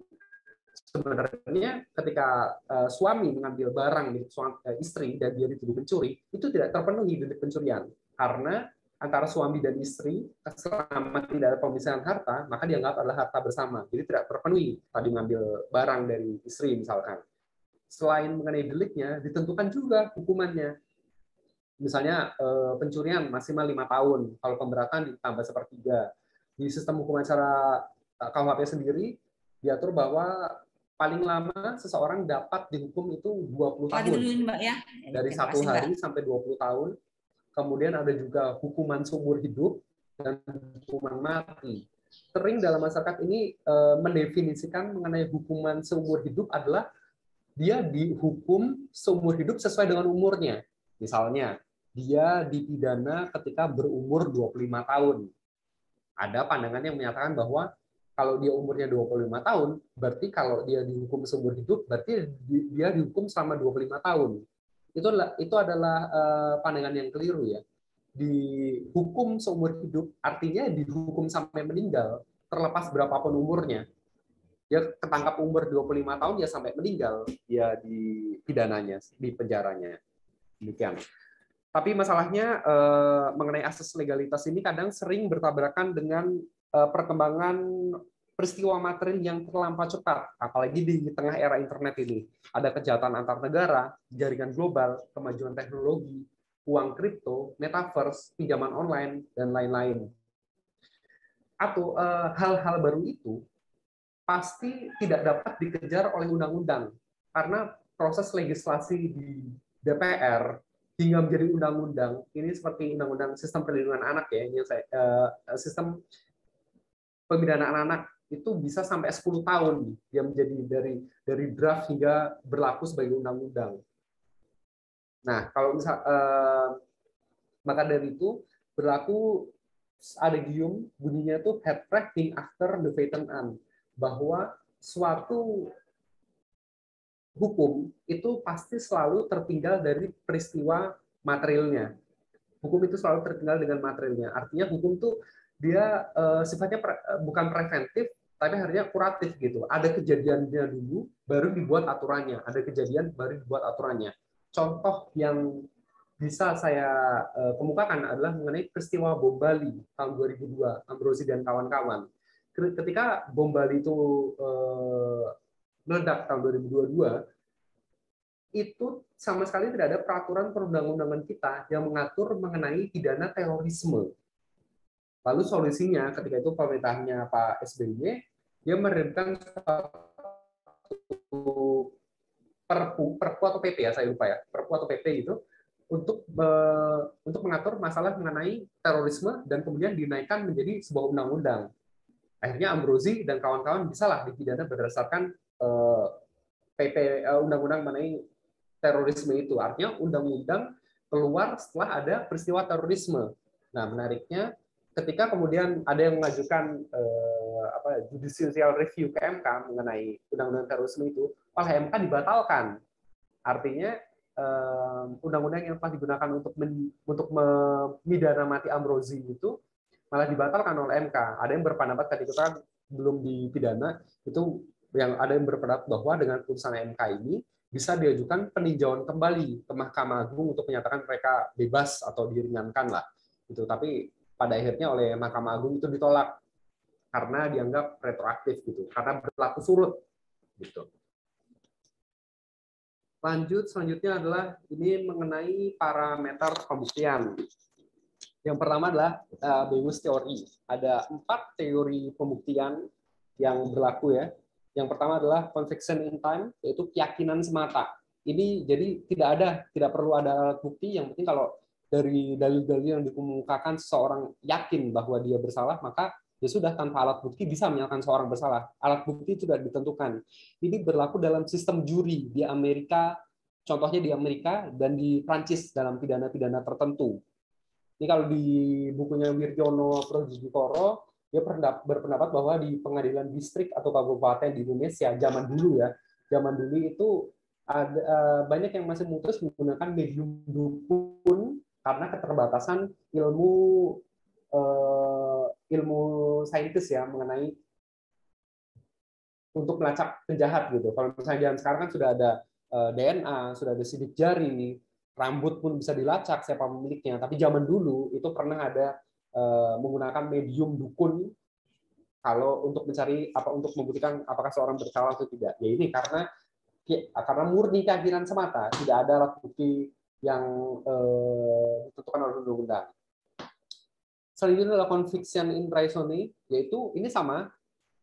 sebenarnya ketika suami mengambil barang milik istri dan dia dituduh mencuri, itu tidak terpenuhi delik pencurian karena antara suami dan istri selama tidak ada pemisahan harta, maka dianggap adalah harta bersama. Jadi tidak terpenuhi tadi mengambil barang dari istri misalkan. Selain mengenai deliknya, ditentukan juga hukumannya. Misalnya pencurian maksimal 5 tahun, kalau pemberatan ditambah sepertiga. Di sistem hukum acara KUHP sendiri diatur bahwa paling lama seseorang dapat dihukum itu 20 tahun. Dulu, Mbak, ya. Dari 1 hari sampai 20 tahun. Kemudian ada juga hukuman seumur hidup dan hukuman mati. Sering dalam masyarakat ini mendefinisikan mengenai hukuman seumur hidup adalah dia dihukum seumur hidup sesuai dengan umurnya. Misalnya, dia dipidana ketika berumur 25 tahun. Ada pandangan yang menyatakan bahwa kalau dia umurnya 25 tahun, berarti kalau dia dihukum seumur hidup, berarti dia dihukum selama 25 tahun. Itu adalah pandangan yang keliru ya. Dihukum seumur hidup artinya dihukum sampai meninggal, terlepas berapapun umurnya. Dia ketangkap umur 25 tahun, dia sampai meninggal, dia di pidananya, di penjaranya. Demikian. Tapi masalahnya mengenai asas legalitas ini kadang sering bertabrakan dengan perkembangan peristiwa material yang terlampau cepat, apalagi di tengah era internet ini. Ada kejahatan antar negara, jaringan global, kemajuan teknologi, uang kripto, metaverse, pinjaman online, dan lain-lain. Atau hal-hal baru itu pasti tidak dapat dikejar oleh undang-undang, karena proses legislasi di DPR hingga menjadi undang-undang ini seperti undang-undang sistem perlindungan anak ya, ini sistem pemidanaan anak itu bisa sampai 10 tahun dia menjadi dari draft hingga berlaku sebagai undang-undang. Nah, kalau misal maka dari itu berlaku adegium, bunyinya itu head tracking after the patent an, bahwa suatu hukum itu pasti selalu tertinggal dari peristiwa materialnya. Hukum itu selalu tertinggal dengan materialnya. Artinya hukum itu dia sifatnya bukan preventif, tapi harusnya kuratif gitu. Ada kejadiannya dulu, baru dibuat aturannya. Ada kejadian, baru dibuat aturannya. Contoh yang bisa saya kemukakan adalah mengenai peristiwa bom Bali tahun 2002, Ambrosi dan kawan-kawan. Ketika bom Bali itu meledak tahun 2022, itu sama sekali tidak ada peraturan perundang-undangan kita yang mengatur mengenai pidana terorisme. Lalu solusinya ketika itu pemerintahnya Pak SBY, dia menerbitkan perpu atau PP ya, saya lupa ya, perpu atau PP itu untuk mengatur masalah mengenai terorisme dan kemudian dinaikkan menjadi sebuah undang-undang. Akhirnya Ambrosi dan kawan-kawan bisalah dipidana berdasarkan PP undang-undang mengenai terorisme itu. Artinya undang-undang keluar setelah ada peristiwa terorisme. Nah, menariknya ketika kemudian ada yang mengajukan judicial review ke MK mengenai undang-undang terorisme itu, oleh MK dibatalkan. Artinya undang-undang yang telah digunakan untuk memidana mati Ambrosi itu malah dibatalkan oleh MK. Ada yang berpendapat ketika belum dipidana, itu yang ada yang berpendapat bahwa dengan putusan MK ini bisa diajukan peninjauan kembali ke Mahkamah Agung untuk menyatakan mereka bebas atau diringankan lah. Itu. Tapi pada akhirnya oleh Mahkamah Agung itu ditolak karena dianggap retroaktif gitu, karena berlaku surut gitu. Lanjut, selanjutnya adalah ini mengenai parameter pembuktian. Yang pertama adalah Bewes teori. Ada 4 teori pembuktian yang berlaku ya. Yang pertama adalah conviction in time, yaitu keyakinan semata. Ini jadi tidak perlu ada alat bukti. Yang penting kalau dari dalil-dalil yang dikemukakan seseorang yakin bahwa dia bersalah, maka ya sudah, tanpa alat bukti bisa menyatakan seorang bersalah. Alat bukti sudah ditentukan. Ini berlaku dalam sistem juri di Amerika, contohnya di Amerika dan di Prancis dalam pidana-pidana tertentu. Ini kalau di bukunya Wirjono Prodjudikoro, dia berpendapat bahwa di pengadilan distrik atau kabupaten di Indonesia zaman dulu itu ada banyak yang masih memutus menggunakan medium dukun karena keterbatasan ilmu saintis ya mengenai untuk melacak penjahat gitu. Kalau misalnya zaman sekarang kan sudah ada DNA, sudah ada sidik jari, rambut pun bisa dilacak siapa pemiliknya. Tapi zaman dulu itu pernah ada menggunakan medium dukun kalau untuk mencari untuk membuktikan apakah seorang bersalah atau tidak. Ya ini karena murni keyakinan semata, tidak ada alat bukti yang ditentukan oleh undang-undang. Selanjutnya adalah conviction in raisonne, yaitu ini sama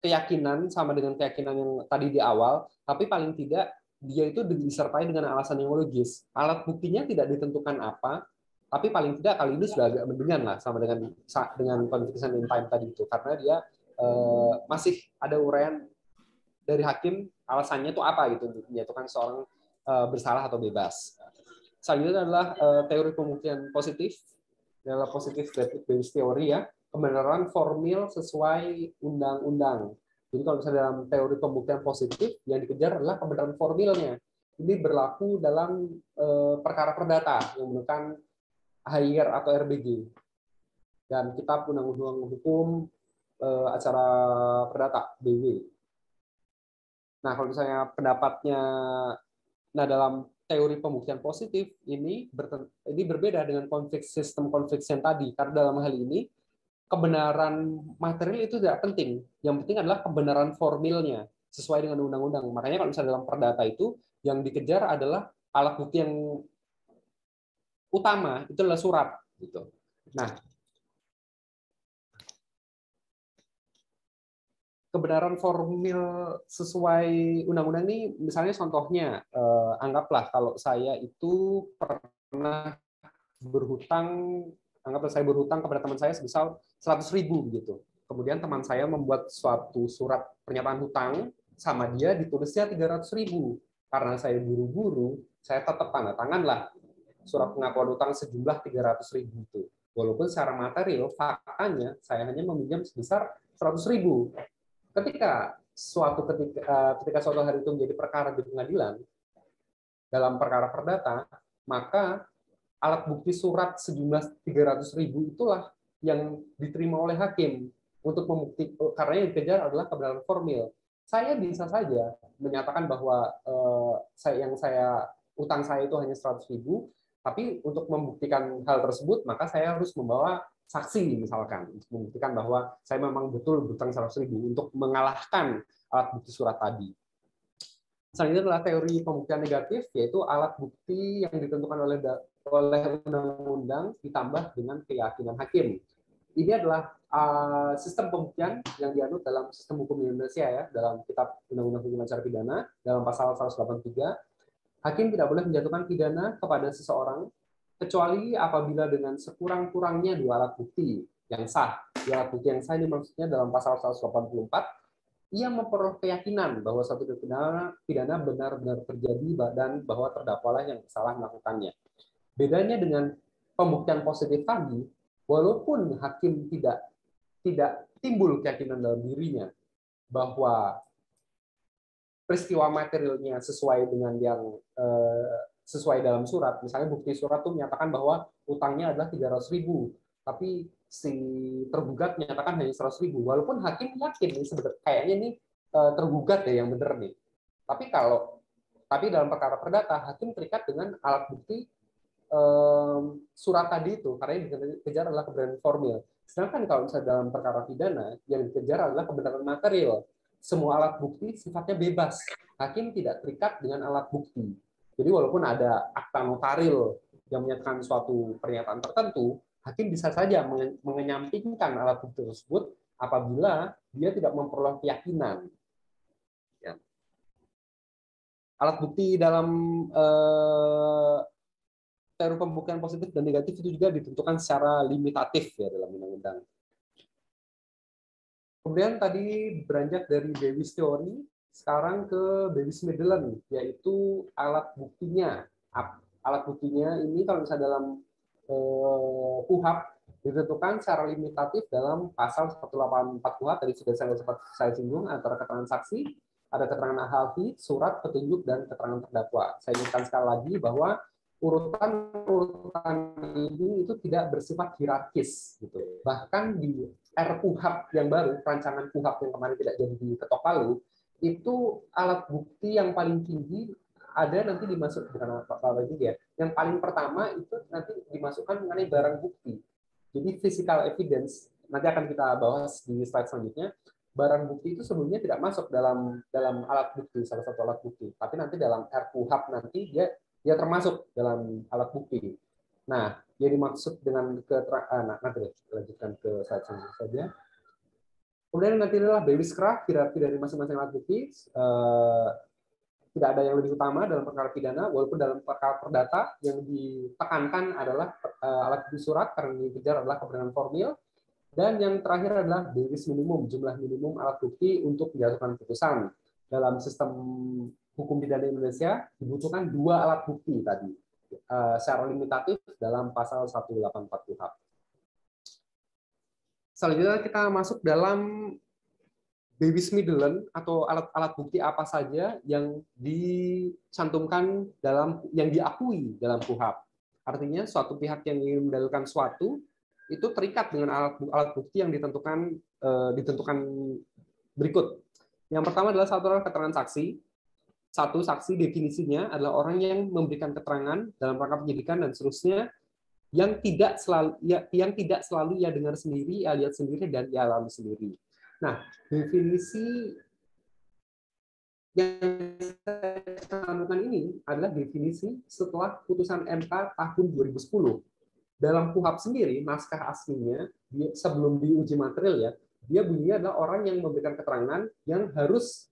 dengan keyakinan yang tadi di awal, tapi paling tidak dia itu disertai dengan alasan yang logis. Alat buktinya tidak ditentukan apa, tapi paling tidak kali ini sudah agak mendingan lah sama dengan conviction in time tadi itu, karena dia masih ada uraian dari hakim alasannya itu apa gitu untuk menyatukan seorang bersalah atau bebas. Selanjutnya adalah teori pembuktian positif, adalah positif based teori ya, kebenaran formil sesuai undang-undang. Jadi kalau misalnya dalam teori pembuktian positif yang dikejar adalah kebenaran formilnya. Ini berlaku dalam perkara perdata yang menggunakan HIR atau RBG dan Kitab Undang-Undang Hukum Acara Perdata BW. Nah kalau misalnya pendapatnya, dalam teori pembuktian positif ini berbeda dengan sistem conviction tadi, karena dalam hal ini kebenaran material itu tidak penting. Yang penting adalah kebenaran formilnya sesuai dengan undang-undang. Makanya kalau misalnya dalam perdata itu yang dikejar adalah alat bukti yang utama itu adalah surat gitu. Nah, kebenaran formil sesuai undang-undang ini misalnya contohnya anggaplah kalau saya itu pernah saya berhutang kepada teman saya sebesar 100.000 gitu. Kemudian teman saya membuat suatu surat pernyataan hutang sama dia, ditulisnya 300.000. Karena saya buru-buru, saya tetap tanda tanganlah surat pengakuan hutang sejumlah 300.000 itu. Walaupun secara material faktanya saya hanya meminjam sebesar 100.000. Ketika suatu hari itu menjadi perkara di pengadilan dalam perkara perdata, maka alat bukti surat sejumlah 300.000 itulah yang diterima oleh hakim untuk membuktikan, karena yang dikejar adalah kebenaran formil. Saya bisa saja menyatakan bahwa utang saya itu hanya 100.000, tapi untuk membuktikan hal tersebut maka saya harus membawa saksi misalkan untuk membuktikan bahwa saya memang betul berhutang 100.000 untuk mengalahkan alat bukti surat tadi. Selanjutnya adalah teori pembuktian negatif, yaitu alat bukti yang ditentukan oleh undang-undang ditambah dengan keyakinan hakim. Ini adalah sistem pembuktian yang dianut dalam sistem hukum Indonesia ya, dalam Kitab Undang-Undang Hukum Acara Pidana dalam pasal 183. Hakim tidak boleh menjatuhkan pidana kepada seseorang kecuali apabila dengan sekurang-kurangnya 2 alat bukti yang sah. 2 alat bukti yang sah ini maksudnya dalam pasal 184, ia memperoleh keyakinan bahwa suatu pidana benar-benar terjadi dan bahwa terdakwalah yang salah melakukannya. Bedanya dengan pembuktian positif tadi, walaupun hakim tidak timbul keyakinan dalam dirinya bahwa peristiwa materialnya sesuai dengan yang sesuai dalam surat, misalnya bukti surat itu menyatakan bahwa utangnya adalah 300.000, tapi si tergugat menyatakan hanya 100.000, walaupun hakim yakin ini sebenarnya kayaknya ini tergugat ya yang benar nih. Tapi dalam perkara perdata hakim terikat dengan alat bukti surat tadi itu, karena yang dikejar adalah kebenaran formil. Sedangkan kalau misalnya dalam perkara pidana, yang dikejar adalah kebenaran material. Semua alat bukti sifatnya bebas. Hakim tidak terikat dengan alat bukti. Jadi walaupun ada akta notaril yang menyatakan suatu pernyataan tertentu, hakim bisa saja mengenyampingkan alat bukti tersebut apabila dia tidak memperoleh keyakinan. Ya. Alat bukti dalam teori pembuktian positif dan negatif itu juga ditentukan secara limitatif ya dalam undang-undang. Kemudian tadi beranjak dari Davis teori, sekarang ke Davis-Madelung, yaitu alat buktinya. Alat buktinya ini kalau misalnya dalam KUHP ditentukan secara limitatif dalam pasal 184 KUHP, tadi sudah saya singgung, antara keterangan saksi, ada keterangan ahli, surat, petunjuk, dan keterangan terdakwa. Saya ingatkan sekali lagi bahwa urutan ini itu tidak bersifat hierarkis, gitu. Bahkan di RKUHP yang baru, rancangan KUHP yang kemarin tidak jadi diketok palu, itu alat bukti yang paling tinggi ada nanti dimasuk bukan apa juga ya. Yang paling pertama itu nanti dimasukkan mengenai barang bukti. Jadi physical evidence nanti akan kita bahas di slide selanjutnya. Barang bukti itu sebelumnya tidak masuk dalam alat bukti, salah satu alat bukti, tapi nanti dalam RKUHP nanti dia termasuk dalam alat bukti. Nah, yang dimaksud dengan nanti lanjutkan ke slide selanjutnya saja. Kemudian nanti adalah Davis-Crafts, hierarki dari masing-masing alat bukti. Tidak ada yang lebih utama dalam perkara pidana, walaupun dalam perkara perdata yang ditekankan adalah alat bukti surat, karena yang dikejar adalah kebenaran formil. Dan yang terakhir adalah Davis minimum, jumlah minimum alat bukti untuk menjatuhkan putusan. Dalam sistem hukum pidana Indonesia dibutuhkan 2 alat bukti tadi, secara limitatif dalam pasal 184 KUHP. Selanjutnya kita masuk dalam Davis-Madelung atau alat-alat bukti apa saja yang dicantumkan yang diakui dalam KUHP. Artinya suatu pihak yang ingin mendalilkan suatu itu terikat dengan alat bukti yang ditentukan berikut. Yang pertama adalah keterangan saksi. Satu, saksi definisinya adalah orang yang memberikan keterangan dalam rangka penyidikan dan seterusnya yang tidak selalu ia dengar sendiri, ia lihat sendiri, dan ia alami sendiri. Nah, definisi yang saya cantumkan ini adalah definisi setelah putusan MK tahun 2010. Dalam KUHP sendiri, naskah aslinya sebelum diuji material ya, dia bunyinya adalah orang yang memberikan keterangan yang harus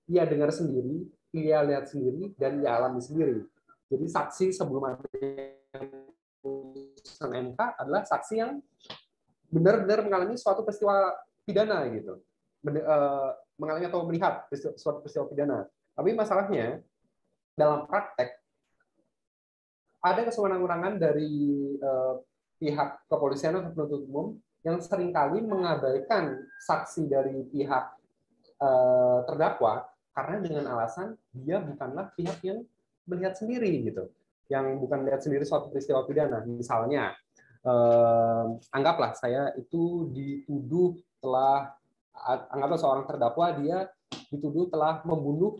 ia dengar sendiri, ia lihat sendiri, dan ia alami sendiri. Jadi saksi sebelum ada putusan MK adalah saksi yang benar-benar mengalami suatu peristiwa pidana gitu, mengalami atau melihat suatu peristiwa pidana. Tapi masalahnya dalam praktek ada kesewenang-wenangan dari pihak kepolisian atau penuntut umum yang seringkali mengabaikan saksi dari pihak terdakwa karena dengan alasan dia bukanlah pihak yang melihat sendiri gitu, yang bukan melihat sendiri suatu peristiwa pidana. Misalnya anggaplah saya itu anggaplah seorang terdakwa dia dituduh telah membunuh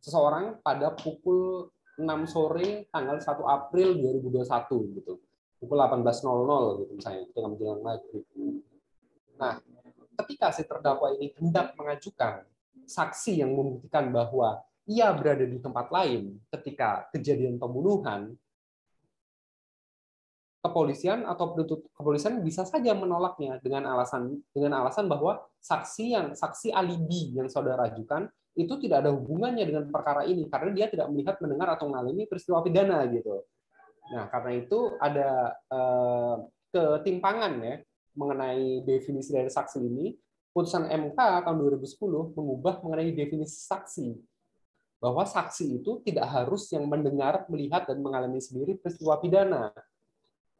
seseorang pada pukul 6 sore tanggal 1 April 2021 gitu. Pukul 18.00 gitu misalnya, ketika menjelang maghrib. Nah, ketika si terdakwa ini hendak mengajukan saksi yang membuktikan bahwa ia berada di tempat lain ketika kejadian pembunuhan, kepolisian atau penuntut kepolisian bisa saja menolaknya dengan alasan bahwa saksi alibi yang saudara ajukan itu tidak ada hubungannya dengan perkara ini karena dia tidak melihat, mendengar atau mengalami peristiwa pidana gitu. Nah, karena itu ada ketimpangan ya mengenai definisi dari saksi ini. Putusan MK tahun 2010 mengubah mengenai definisi saksi, bahwa saksi itu tidak harus yang mendengar, melihat, dan mengalami sendiri peristiwa pidana.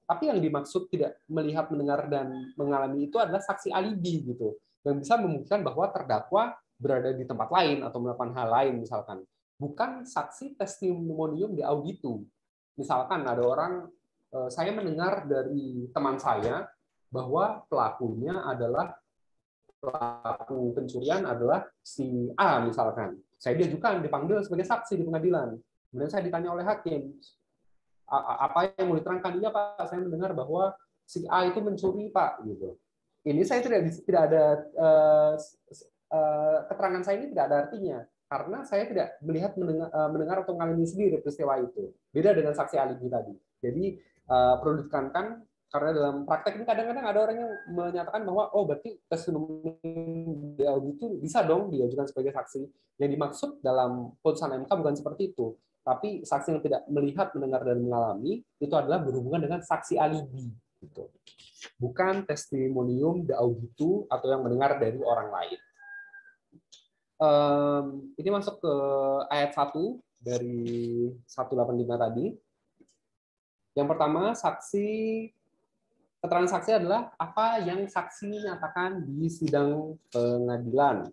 Tapi yang dimaksud tidak melihat, mendengar, dan mengalami itu adalah saksi alibi gitu, yang bisa membuktikan bahwa terdakwa berada di tempat lain atau melakukan hal lain misalkan. Bukan saksi testimonium di auditu. Misalkan ada orang, saya mendengar dari teman saya bahwa pelaku pencurian adalah si A misalkan. Saya diajukan, dipanggil sebagai saksi di pengadilan. Kemudian saya ditanya oleh hakim, Apa yang mau diterangkan? Iya Pak, saya mendengar bahwa si A itu mencuri Pak, gitu. Ini saya tidak ada keterangan saya ini tidak ada artinya karena saya tidak melihat mendengar atau mengalami sendiri peristiwa itu. Beda dengan saksi alibi tadi. Jadi perlu ditekankan karena dalam praktek ini kadang-kadang ada orang yang menyatakan bahwa oh berarti testimoni itu bisa dong diajukan sebagai saksi. Yang dimaksud dalam putusan MK bukan seperti itu. Tapi saksi yang tidak melihat, mendengar, dan mengalami itu adalah berhubungan dengan saksi alibi. Gitu. Bukan testimonium de auditu atau yang mendengar dari orang lain. Ini masuk ke ayat 1 dari 185 tadi. Yang pertama, keterangan saksi adalah apa yang saksi nyatakan di sidang pengadilan.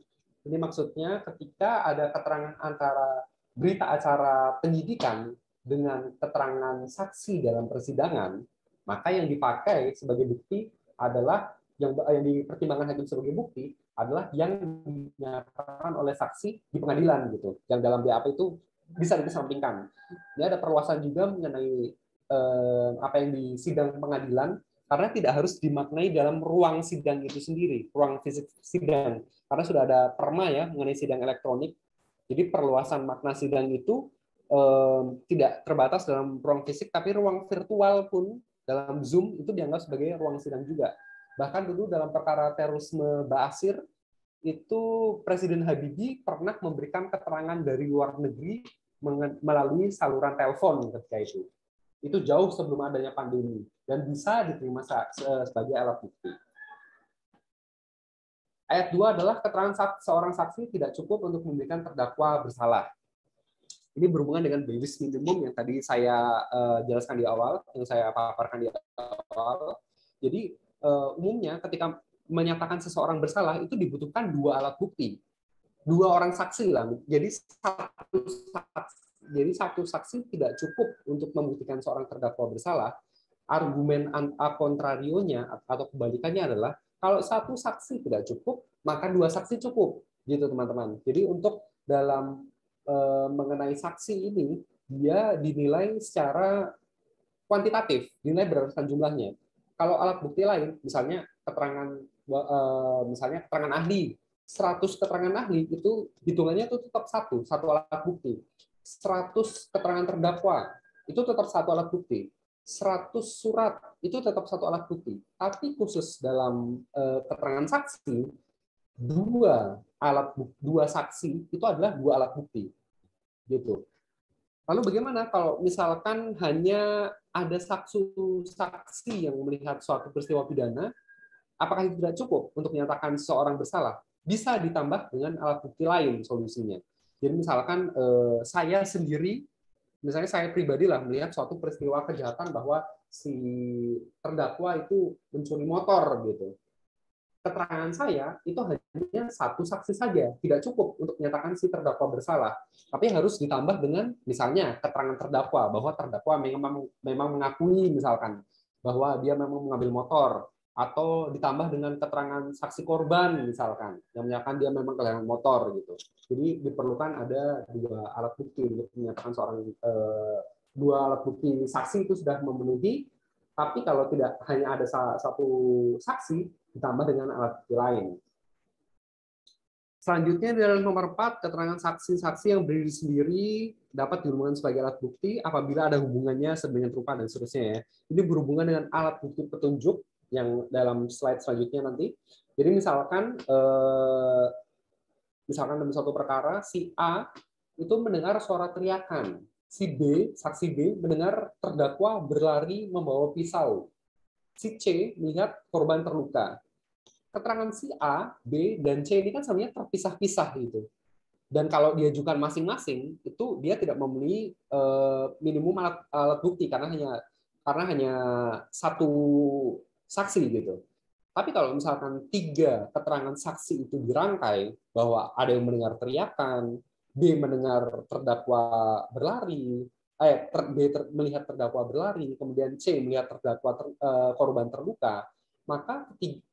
Ini maksudnya ketika ada keterangan antara berita acara penyidikan dengan keterangan saksi dalam persidangan, maka yang dipakai sebagai bukti adalah yang dipertimbangkan hakim sebagai bukti adalah yang dinyatakan oleh saksi di pengadilan gitu. Yang dalam BAP itu bisa dikesampingkan. Ini ada perluasan juga mengenai apa yang di sidang pengadilan karena tidak harus dimaknai dalam ruang sidang itu sendiri, ruang fisik sidang. Karena sudah ada perma ya mengenai sidang elektronik. Jadi perluasan makna sidang itu tidak terbatas dalam ruang fisik, tapi ruang virtual pun dalam Zoom itu dianggap sebagai ruang sidang juga. Bahkan dulu dalam perkara terorisme Ba'asyir, itu Presiden Habibie pernah memberikan keterangan dari luar negeri melalui saluran telepon ketika itu. Itu jauh sebelum adanya pandemi dan bisa diterima sebagai alat bukti. Ayat 2 adalah keterangan seorang saksi tidak cukup untuk memberikan terdakwa bersalah. Ini berhubungan dengan basis minimum yang tadi saya jelaskan di awal, yang saya paparkan di awal. Jadi umumnya ketika menyatakan seseorang bersalah itu dibutuhkan 2 alat bukti, 2 orang saksi lah. Jadi satu saksi tidak cukup untuk membuktikan seorang terdakwa bersalah. Argumen a contrario-nya atau kebalikannya adalah kalau satu saksi tidak cukup, maka 2 saksi cukup, gitu teman-teman. Jadi untuk dalam mengenai saksi ini dia dinilai secara kuantitatif, dinilai berdasarkan jumlahnya. Kalau alat bukti lain, misalnya keterangan ahli, 100 keterangan ahli itu hitungannya itu tetap satu alat bukti. 100 keterangan terdakwa itu tetap satu alat bukti. 100 surat itu tetap satu alat bukti. Tapi khusus dalam keterangan saksi, dua saksi itu adalah 2 alat bukti. Gitu. Lalu bagaimana kalau misalkan hanya ada saksi yang melihat suatu peristiwa pidana, apakah itu tidak cukup untuk menyatakan seseorang bersalah? Bisa ditambah dengan alat bukti lain solusinya. Jadi misalkan saya sendiri, misalnya saya pribadi lah melihat suatu peristiwa kejahatan bahwa si terdakwa itu mencuri motor gitu. Keterangan saya itu hanya satu saksi saja, tidak cukup untuk menyatakan si terdakwa bersalah. Tapi harus ditambah dengan misalnya keterangan terdakwa bahwa terdakwa memang mengakui misalkan bahwa dia memang mengambil motor, atau ditambah dengan keterangan saksi korban misalkan yang menyatakan dia memang kehilangan motor gitu. Jadi diperlukan ada 2 alat bukti untuk menyatakan seorang 2 alat bukti saksi itu sudah memenuhi. Tapi kalau tidak hanya ada satu saksi, ditambah dengan alat bukti lain. Selanjutnya dalam nomor 4, keterangan saksi-saksi yang berdiri sendiri dapat dihubungkan sebagai alat bukti apabila ada hubungannya sedemikian rupa dan seterusnya ya. Ini berhubungan dengan alat bukti petunjuk yang dalam slide selanjutnya nanti. Jadi misalkan dalam suatu perkara si A itu mendengar suara teriakan. Si B, saksi B mendengar terdakwa berlari membawa pisau. Si C melihat korban terluka. Keterangan si A, B, dan C ini kan sebenarnya terpisah-pisah gitu. Dan kalau diajukan masing-masing, itu dia tidak memenuhi minimum alat bukti karena hanya satu saksi gitu. Tapi kalau misalkan 3 keterangan saksi itu dirangkai bahwa ada yang mendengar teriakan, B mendengar terdakwa berlari, melihat terdakwa berlari, kemudian C melihat korban terluka, maka 3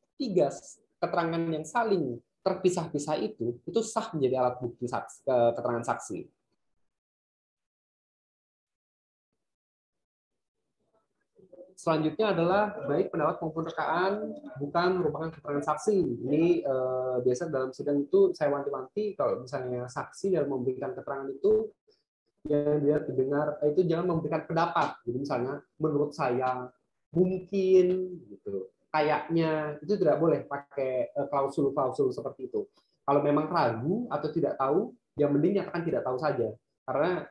keterangan yang saling terpisah-pisah itu sah menjadi alat bukti keterangan saksi. Selanjutnya adalah baik pendapat maupun rekaan bukan merupakan keterangan saksi. Ini biasa dalam sidang itu saya wanti-wanti kalau misalnya saksi dalam memberikan keterangan itu yang dia didengar itu jangan memberikan pendapat. Jadi misalnya menurut saya, mungkin gitu. Kayaknya itu tidak boleh pakai klausul-klausul seperti itu. Kalau memang ragu atau tidak tahu, yang mending nyatakan tidak tahu saja. Karena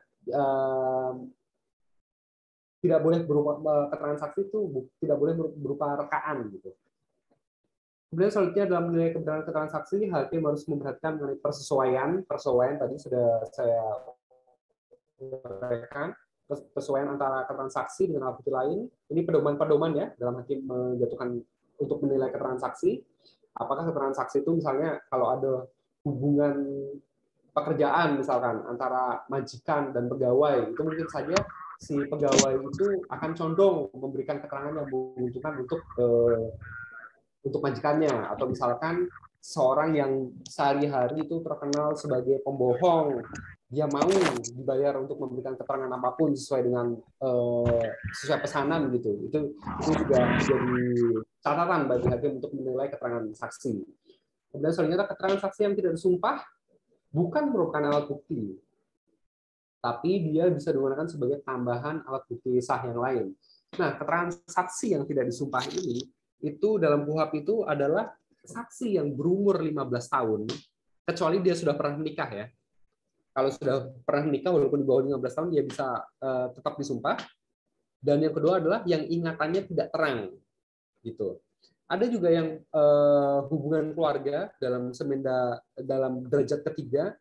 tidak boleh berupa keterangan saksi itu tidak boleh berupa rekaan gitu. Kemudian selanjutnya dalam menilai kebenaran keterangan saksi, hakim harus memperhatikan mengenai persesuaian tadi sudah saya sampaikan, persesuaian antara keterangan saksi dengan alat bukti lain. Ini pedoman-pedoman ya dalam hakim menjatuhkan untuk menilai keterangan saksi. Apakah keterangan saksi itu misalnya kalau ada hubungan pekerjaan misalkan antara majikan dan pegawai, itu mungkin saja si pegawai itu akan condong memberikan keterangan yang menguntungkan untuk majikannya, atau misalkan seorang yang sehari-hari itu terkenal sebagai pembohong, dia mau dibayar untuk memberikan keterangan apapun sesuai dengan sesuai pesanan gitu. Itu juga jadi catatan bagi hakim untuk menilai keterangan saksi. Kemudian selanjutnya keterangan saksi yang tidak disumpah bukan merupakan alat bukti, tapi dia bisa digunakan sebagai tambahan alat bukti sah yang lain. Nah, keterangan saksi yang tidak disumpah ini, itu dalam KUHP itu adalah saksi yang berumur 15 tahun, kecuali dia sudah pernah menikah ya. Kalau sudah pernah menikah, walaupun di bawah 15 tahun, dia bisa tetap disumpah. Dan yang kedua adalah yang ingatannya tidak terang. Gitu. Ada juga yang hubungan keluarga dalam dalam derajat ketiga,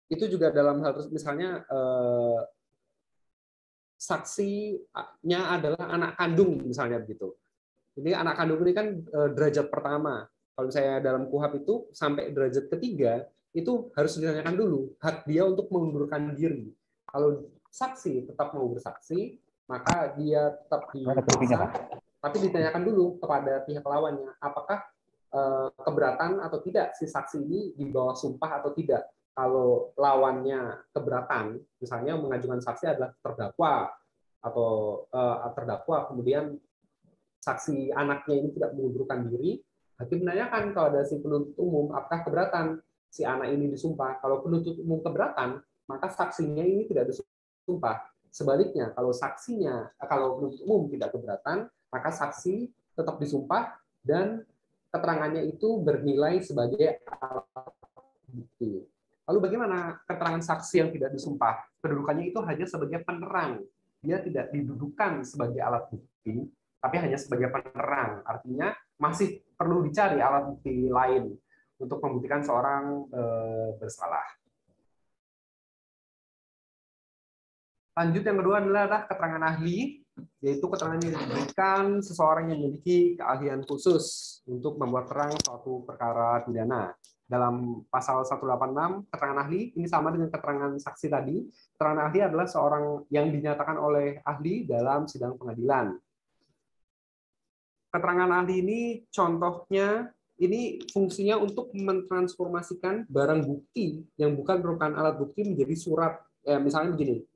itu juga dalam hal misalnya saksinya adalah anak kandung misalnya begitu. Jadi anak kandung ini kan derajat pertama. Kalau saya dalam KUHP itu sampai derajat ketiga itu harus ditanyakan dulu hak dia untuk mengundurkan diri. Kalau saksi tetap mau bersaksi, maka dia tetap diperiksa, tapi ditanyakan dulu kepada pihak lawannya apakah keberatan atau tidak si saksi ini di bawah sumpah atau tidak. Kalau lawannya keberatan, misalnya mengajukan saksi adalah terdakwa atau terdakwa, kemudian saksi anaknya ini tidak mengundurkan diri, hakim menanyakan kalau ada si penuntut umum apakah keberatan si anak ini disumpah. Kalau penuntut umum keberatan, maka saksinya ini tidak disumpah. Sebaliknya, kalau penuntut umum tidak keberatan, maka saksi tetap disumpah dan keterangannya itu bernilai sebagai alat bukti. Lalu bagaimana keterangan saksi yang tidak disumpah? Kedudukannya itu hanya sebagai penerang. Dia tidak didudukan sebagai alat bukti, tapi hanya sebagai penerang. Artinya masih perlu dicari alat bukti lain untuk membuktikan seorang bersalah. Lanjut yang kedua adalah keterangan ahli, yaitu keterangan yang diberikan seseorang yang memiliki keahlian khusus untuk membuat terang suatu perkara pidana. Dalam pasal 186, keterangan ahli ini sama dengan keterangan saksi tadi. Keterangan ahli adalah seorang yang dinyatakan oleh ahli dalam sidang pengadilan. Keterangan ahli ini contohnya ini fungsinya untuk mentransformasikan barang bukti yang bukan merupakan alat bukti menjadi surat. Misalnya begini,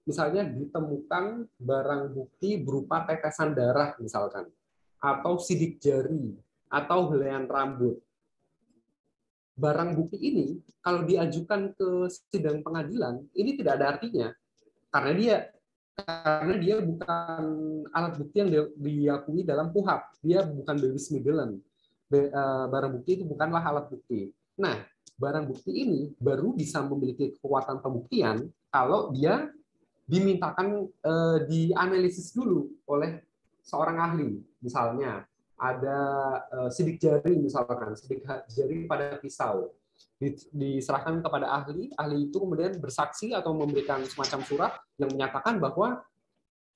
misalnya ditemukan barang bukti berupa tetesan darah misalkan, atau sidik jari, atau helaian rambut. Barang bukti ini kalau diajukan ke sidang pengadilan ini tidak ada artinya karena dia bukan alat bukti yang diakui dalam KUHP. Dia bukan bevis middelen. Barang bukti itu bukanlah alat bukti. Nah, barang bukti ini baru bisa memiliki kekuatan pembuktian kalau dia dimintakan dianalisis dulu oleh seorang ahli. Misalnya ada sidik jari, misalkan sidik jari pada pisau, diserahkan kepada ahli itu kemudian bersaksi atau memberikan semacam surat yang menyatakan bahwa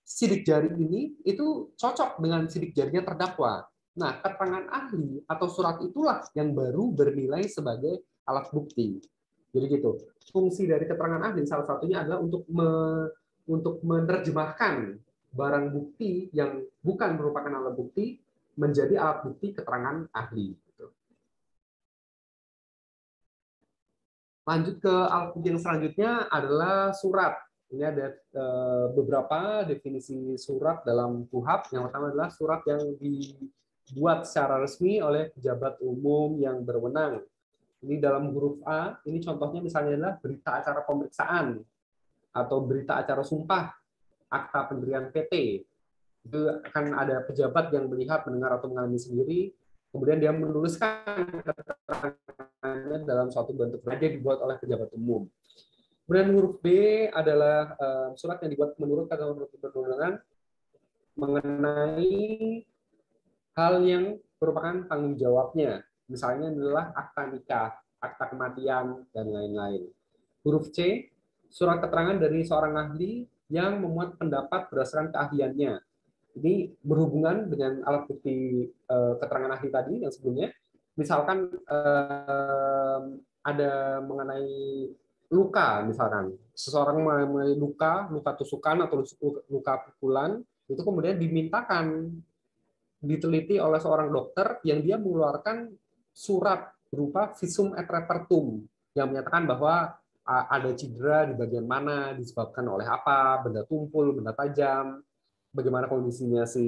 sidik jari ini itu cocok dengan sidik jarinya terdakwa. Nah, keterangan ahli atau surat itulah yang baru bernilai sebagai alat bukti. Jadi gitu. Fungsi dari keterangan ahli salah satunya adalah untuk menerjemahkan barang bukti yang bukan merupakan alat bukti menjadi alat bukti keterangan ahli. Lanjut ke alat bukti yang selanjutnya adalah surat. Ini ada beberapa definisi surat dalam KUHP. Yang pertama adalah surat yang dibuat secara resmi oleh pejabat umum yang berwenang. Ini dalam huruf A, ini contohnya misalnya adalah berita acara pemeriksaan atau berita acara sumpah, akta pendirian PT. Itu akan ada pejabat yang melihat, mendengar, atau mengalami sendiri, kemudian dia menuliskan keterangannya dalam suatu bentuk aja dibuat oleh pejabat umum. Kemudian huruf B adalah surat yang dibuat menurut ketentuan perundang-undangan mengenai hal yang merupakan tanggung jawabnya. Misalnya adalah akta nikah, akta kematian, dan lain-lain. Huruf C, surat keterangan dari seorang ahli yang memuat pendapat berdasarkan keahliannya. Ini berhubungan dengan alat bukti keterangan ahli tadi yang sebelumnya. Misalkan ada mengenai luka, misalkan seseorang mengalami luka tusukan atau luka pukulan, itu kemudian dimintakan diteliti oleh seorang dokter yang dia mengeluarkan surat berupa visum et repertum yang menyatakan bahwa ada cedera di bagian mana, disebabkan oleh apa, benda tumpul, benda tajam, bagaimana kondisinya si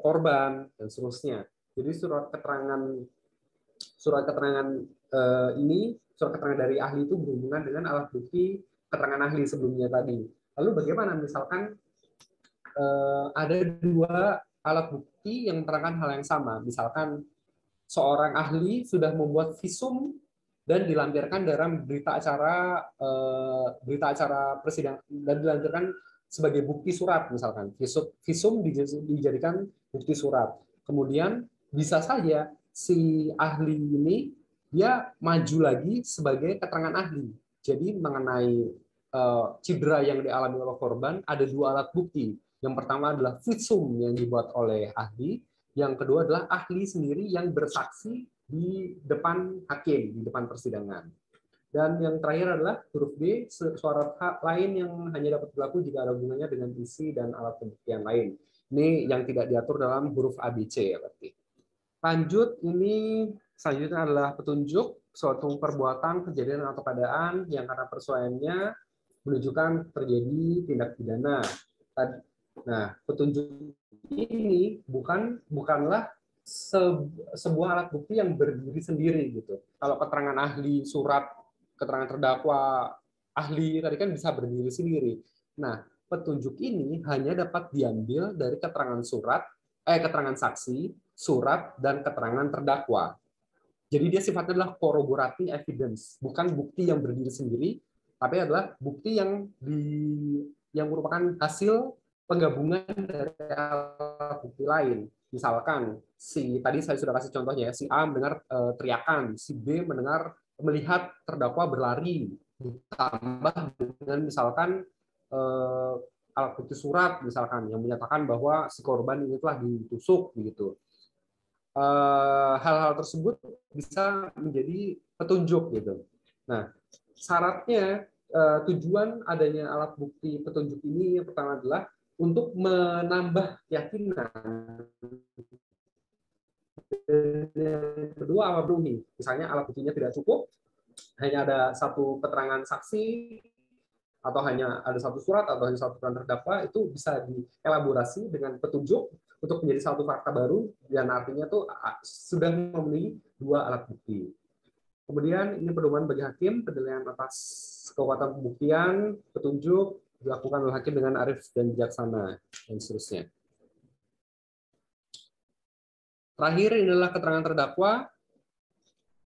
korban, dan seterusnya. Jadi surat keterangan ini, surat keterangan dari ahli itu berhubungan dengan alat bukti keterangan ahli sebelumnya tadi. Lalu bagaimana misalkan ada dua alat bukti yang menerangkan hal yang sama. Misalkan seorang ahli sudah membuat visum dan dilampirkan dalam berita acara persidangan dan dilampirkan sebagai bukti surat, misalkan visum dijadikan bukti surat. Kemudian bisa saja si ahli ini dia maju lagi sebagai keterangan ahli. Jadi mengenai cedera yang dialami oleh korban ada dua alat bukti. Yang pertama adalah visum yang dibuat oleh ahli, yang kedua adalah ahli sendiri yang bersaksi di depan hakim, di depan persidangan. Dan yang terakhir adalah huruf B, surat lain yang hanya dapat berlaku jika ada hubungannya dengan isi dan alat pembuktian lain. Ini yang tidak diatur dalam huruf ABC. Berarti. Lanjut, ini selanjutnya adalah petunjuk suatu perbuatan, kejadian, atau keadaan yang karena persoalannya menunjukkan terjadi tindak pidana. Nah, petunjuk ini bukanlah sebuah alat bukti yang berdiri sendiri gitu. Kalau keterangan ahli, surat keterangan terdakwa, ahli tadi kan bisa berdiri sendiri. Nah, petunjuk ini hanya dapat diambil dari keterangan saksi, surat, dan keterangan terdakwa. Jadi dia sifatnya adalah corroborating evidence, bukan bukti yang berdiri sendiri, tapi adalah bukti yang merupakan hasil penggabungan dari alat bukti lain. Misalkan tadi saya sudah kasih contohnya, si A mendengar teriakan, si B melihat terdakwa berlari, ditambah dengan misalkan alat bukti surat misalkan yang menyatakan bahwa si korban ini telah ditusuk begitu. Hal-hal tersebut bisa menjadi petunjuk gitu. Nah, syaratnya tujuan adanya alat bukti petunjuk ini yang pertama adalah untuk menambah keyakinan. Yang kedua, apa nih? Misalnya alat buktinya tidak cukup, hanya ada satu keterangan saksi atau hanya ada satu surat atau hanya satu keterangan terdakwa, itu bisa dielaborasi dengan petunjuk untuk menjadi satu fakta baru dan artinya tuh sudah memenuhi dua alat bukti. Kemudian ini pedoman bagi hakim, penilaian atas kekuatan pembuktian, petunjuk dilakukan oleh hakim dengan arif dan bijaksana dan seterusnya. Terakhir inilah keterangan terdakwa.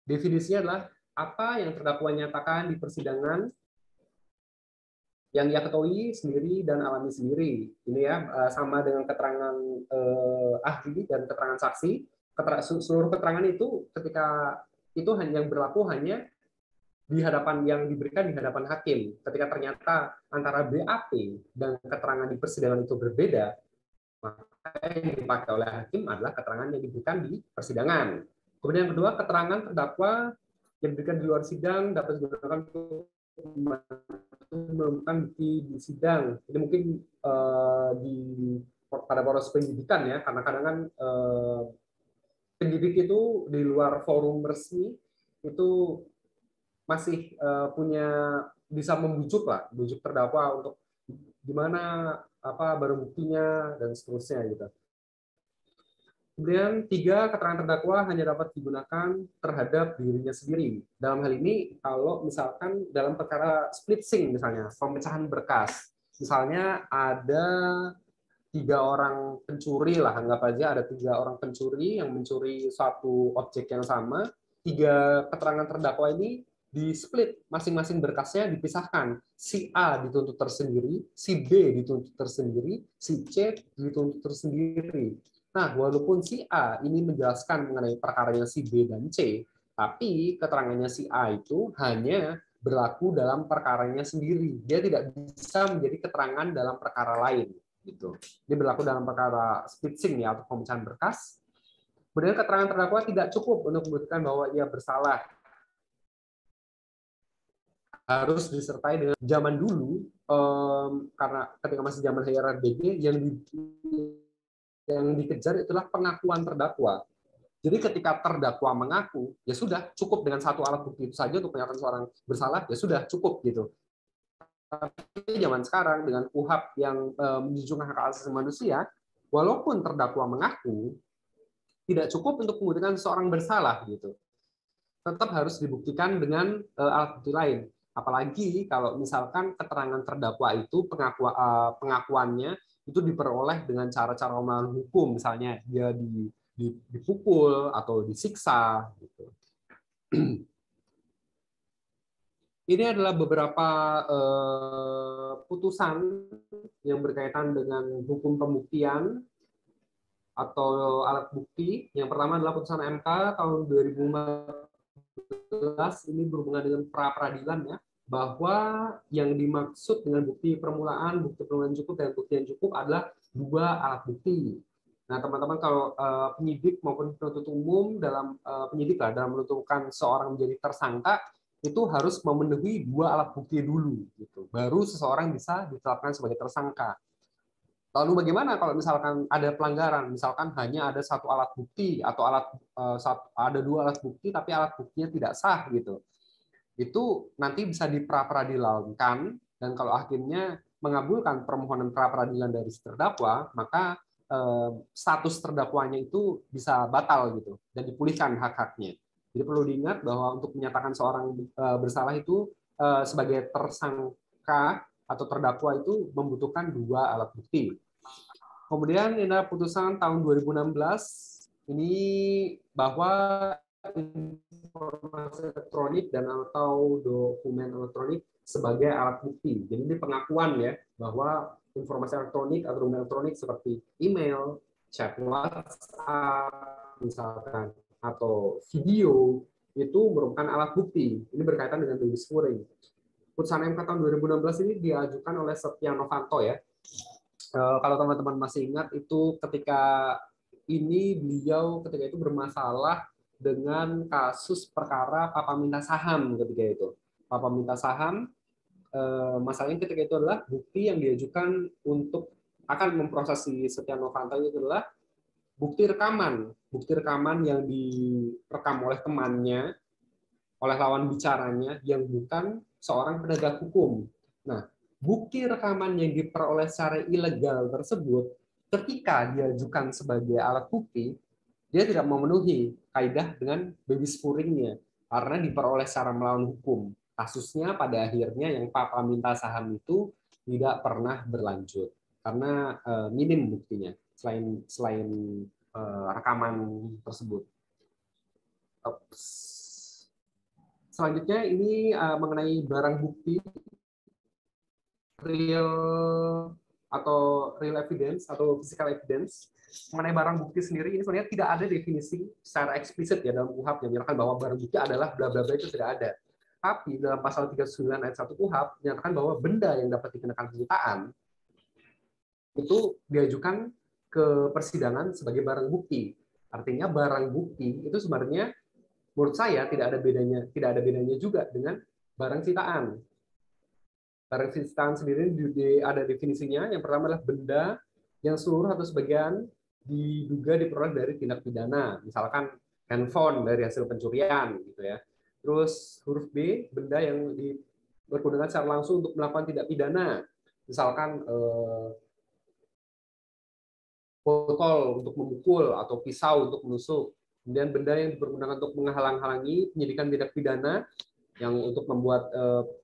Definisinya adalah apa yang terdakwa nyatakan di persidangan yang dia ketahui sendiri dan alami sendiri. Ini ya sama dengan keterangan ahli dan keterangan saksi. Seluruh keterangan itu ketika itu hanya berlaku hanya di hadapan yang diberikan di hadapan hakim. Ketika ternyata antara BAP dan keterangan di persidangan itu berbeda, maka yang dipakai oleh hakim adalah keterangan yang diberikan di persidangan. Kemudian yang kedua, keterangan terdakwa yang diberikan di luar sidang dapat digunakan untuk menemukan bukti di sidang. Jadi mungkin pada proses penyidikan ya, karena kadang kan penyidik itu di luar forum resmi itu masih punya bisa membujuk lah, bujuk terdakwa untuk gimana barang buktinya dan seterusnya gitu. Kemudian 3, keterangan terdakwa hanya dapat digunakan terhadap dirinya sendiri. Dalam hal ini, kalau misalkan dalam perkara splitsing misalnya, pemecahan berkas, misalnya ada 3 orang pencuri lah, anggap aja ada 3 orang pencuri yang mencuri suatu objek yang sama, 3 keterangan terdakwa ini di split, masing-masing berkasnya dipisahkan. Si A dituntut tersendiri, si B dituntut tersendiri, si C dituntut tersendiri. Nah, walaupun si A ini menjelaskan mengenai perkaranya si B dan C, tapi keterangannya si A itu hanya berlaku dalam perkaranya sendiri. Dia tidak bisa menjadi keterangan dalam perkara lain. Gitu. Ini berlaku dalam perkara splitsing ya, atau pemecahan berkas. Kemudian keterangan terdakwa tidak cukup untuk membuktikan bahwa ia bersalah. Harus disertai dengan zaman dulu, karena ketika masih zaman HRBG yang dikejar itulah pengakuan terdakwa. Jadi ketika terdakwa mengaku, ya sudah cukup dengan satu alat bukti itu saja untuk menyatakan seorang bersalah, ya sudah cukup gitu. Tapi zaman sekarang dengan KUHP yang menjunjung hak asasi manusia, walaupun terdakwa mengaku, tidak cukup untuk membuktikan seseorang bersalah gitu. Tetap harus dibuktikan dengan alat bukti lain. Apalagi kalau misalkan keterangan terdakwa itu pengakuannya itu diperoleh dengan cara-cara melawan hukum, misalnya dia dipukul atau disiksa gitu. Ini adalah beberapa putusan yang berkaitan dengan hukum pembuktian atau alat bukti. Yang pertama adalah putusan MK tahun 2015, ini berhubungan dengan pra-peradilan ya, bahwa yang dimaksud dengan bukti permulaan cukup, dan bukti yang cukup adalah 2 alat bukti. Nah, teman-teman, kalau penyidik maupun penuntut umum dalam penyidik lah dalam menentukan seorang menjadi tersangka, itu harus memenuhi 2 alat bukti dulu gitu. Baru seseorang bisa ditetapkan sebagai tersangka. Lalu bagaimana kalau misalkan ada pelanggaran, misalkan hanya ada 1 alat bukti atau ada 2 alat bukti tapi alat buktinya tidak sah gitu. Itu nanti bisa dipra-peradilankan, dan kalau hakimnya mengabulkan permohonan pra-peradilan dari si terdakwa, maka status terdakwanya itu bisa batal gitu dan dipulihkan hak-haknya. Jadi perlu diingat bahwa untuk menyatakan seorang bersalah itu sebagai tersangka atau terdakwa itu membutuhkan 2 alat bukti. Kemudian ini adalah putusan tahun 2016 ini bahwa informasi elektronik dan atau dokumen elektronik sebagai alat bukti. Jadi ini pengakuan ya bahwa informasi elektronik atau dokumen elektronik seperti email, chat WhatsApp misalkan, atau video itu merupakan alat bukti. Ini berkaitan dengan baby scoring. Putusan MK tahun 2016 ini diajukan oleh Setia Novanto ya. Kalau teman-teman masih ingat itu ketika beliau itu bermasalah dengan kasus perkara papa minta saham ketika itu. Papa minta saham, masalahnya ketika itu adalah bukti yang diajukan untuk akan memproses Setia Novanto itu adalah bukti rekaman yang direkam oleh temannya, oleh lawan bicaranya yang bukan seorang penegak hukum. Nah, bukti rekaman yang diperoleh secara ilegal tersebut ketika diajukan sebagai alat bukti, dia tidak memenuhi kaidah dengan baby scoring-nya karena diperoleh secara melawan hukum. Kasusnya pada akhirnya yang papa minta saham itu tidak pernah berlanjut karena minim buktinya selain rekaman tersebut. Selanjutnya ini mengenai barang bukti real evidence atau physical evidence. Mengenai barang bukti sendiri ini sebenarnya tidak ada definisi secara eksplisit ya dalam KUHP yang menyatakan bahwa barang bukti adalah bla bla bla, itu tidak ada. Tapi dalam pasal 39 ayat 1 KUHP menyatakan bahwa benda yang dapat dikenakan penyitaan itu diajukan ke persidangan sebagai barang bukti. Artinya barang bukti itu sebenarnya menurut saya tidak ada bedanya juga dengan barang sitaan. Barang sitaan sendiri ada definisinya. Yang pertama adalah benda yang seluruh atau sebagian diduga diperoleh dari tindak pidana, misalkan handphone dari hasil pencurian gitu ya. Terus huruf B, benda yang berkepentingan secara langsung untuk melakukan tindak pidana, misalkan botol untuk memukul atau pisau untuk menusuk. Kemudian benda yang dipergunakan untuk menghalang-halangi penyidikan tindak pidana yang untuk membuat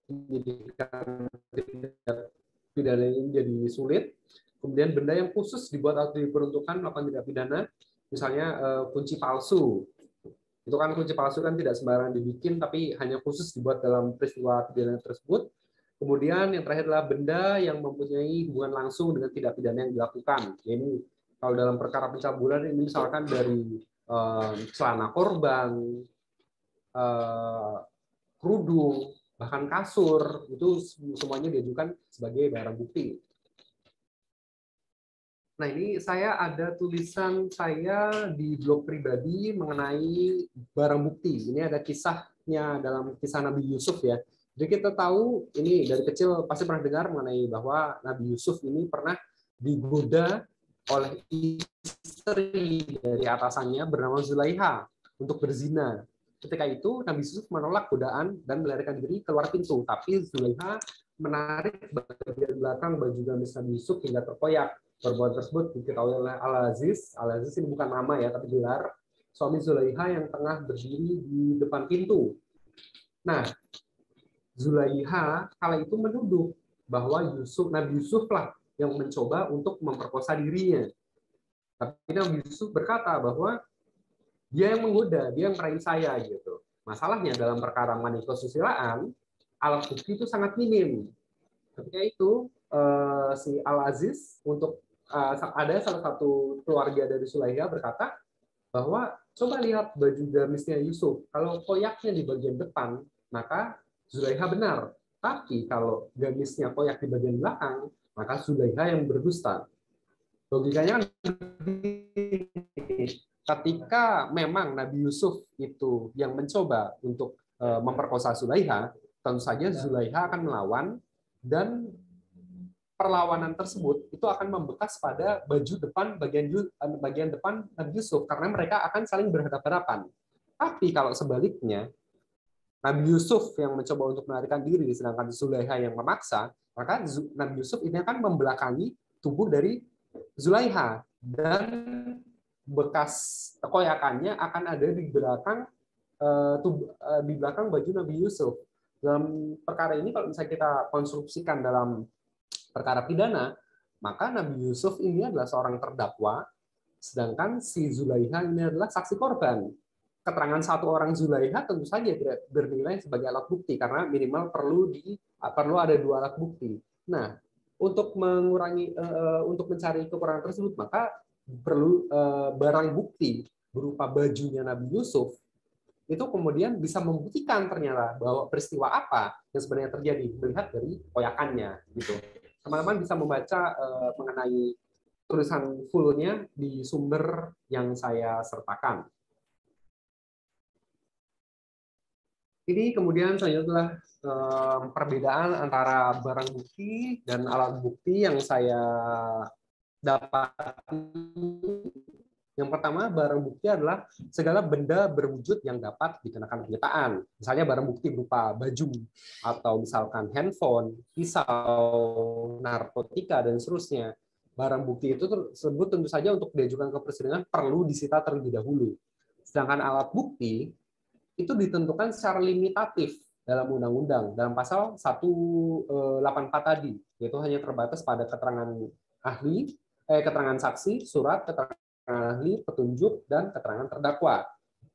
penyidikan tindak pidana ini jadi sulit. Kemudian benda yang khusus dibuat atau diperuntukkan melakukan tindak pidana, misalnya kunci palsu. Itu kan kunci palsu kan tidak sembarangan dibikin, tapi hanya khusus dibuat dalam peristiwa pidana tersebut. Kemudian yang terakhir adalah benda yang mempunyai hubungan langsung dengan tindak pidana yang dilakukan. Ini kalau dalam perkara pencabulan ini misalkan dari celana korban, kerudung, bahkan kasur, itu semuanya diajukan sebagai barang bukti. Nah, ini saya ada tulisan saya di blog pribadi mengenai barang bukti. Ini ada kisahnya dalam kisah Nabi Yusuf ya. Jadi kita tahu ini dari kecil pasti pernah dengar mengenai bahwa Nabi Yusuf ini pernah digoda oleh istri dari atasannya bernama Zulaiha untuk berzina. Ketika itu Nabi Yusuf menolak godaan dan melarikan diri keluar pintu. Tapi Zulaiha menarik bagian belakang baju gamis Nabi Yusuf hingga terkoyak. Perbuatan tersebut diketahui oleh Al-Aziz. Al-Aziz ini bukan nama ya, tapi gelar. Suami Zulaiha yang tengah berdiri di depan pintu. Nah, Zulaiha kala itu menuduh bahwa Nabi Yusuf lah yang mencoba untuk memperkosa dirinya. Tapi Nabi Yusuf berkata bahwa dia yang menggoda, dia yang meraih saya gitu. Masalahnya dalam perkara mengenai kesusilaan, alat bukti itu sangat minim. Ketika itu si Al-Aziz ada salah satu keluarga dari Zulaiha berkata bahwa coba lihat baju gamisnya Yusuf. Kalau koyaknya di bagian depan, maka Zulaiha benar. Tapi kalau gamisnya koyak di bagian belakang, maka Zulaiha yang berdusta. Logikanya ketika memang Nabi Yusuf itu yang mencoba untuk memperkosa Zulaiha, tentu saja Zulaiha akan melawan dan perlawanan tersebut itu akan membekas pada baju depan bagian depan Nabi Yusuf karena mereka akan saling berhadapan-hadapan. Tapi kalau sebaliknya Nabi Yusuf yang mencoba untuk melarikan diri sedangkan Zulaiha yang memaksa, maka Nabi Yusuf ini akan membelakangi tubuh dari Zulaiha dan bekas koyakannya akan ada di belakang baju Nabi Yusuf. Dalam perkara ini kalau misalnya kita konstruksikan dalam perkara pidana, maka Nabi Yusuf ini adalah seorang terdakwa, sedangkan si Zulaiha ini adalah saksi korban. Keterangan satu orang Zulaiha tentu saja bernilai sebagai alat bukti karena minimal perlu ada 2 alat bukti. Nah, untuk mencari kekurangan tersebut maka perlu barang bukti berupa bajunya Nabi Yusuf itu kemudian bisa membuktikan ternyata bahwa peristiwa apa yang sebenarnya terjadi melihat dari koyakannya gitu. Teman-teman bisa membaca mengenai tulisan fullnya di sumber yang saya sertakan. Ini kemudian selanjutnya perbedaan antara barang bukti dan alat bukti yang saya dapat. Yang pertama, barang bukti adalah segala benda berwujud yang dapat dikenakan penyitaan. Misalnya barang bukti berupa baju, atau misalkan handphone, pisau, narkotika, dan seterusnya. Barang bukti itu tersebut tentu saja untuk diajukan ke persidangan perlu disita terlebih dahulu. Sedangkan alat bukti itu ditentukan secara limitatif dalam undang-undang, dalam pasal 184 tadi, yaitu hanya terbatas pada keterangan ahli, keterangan saksi, surat keterangan ahli, petunjuk, dan keterangan terdakwa.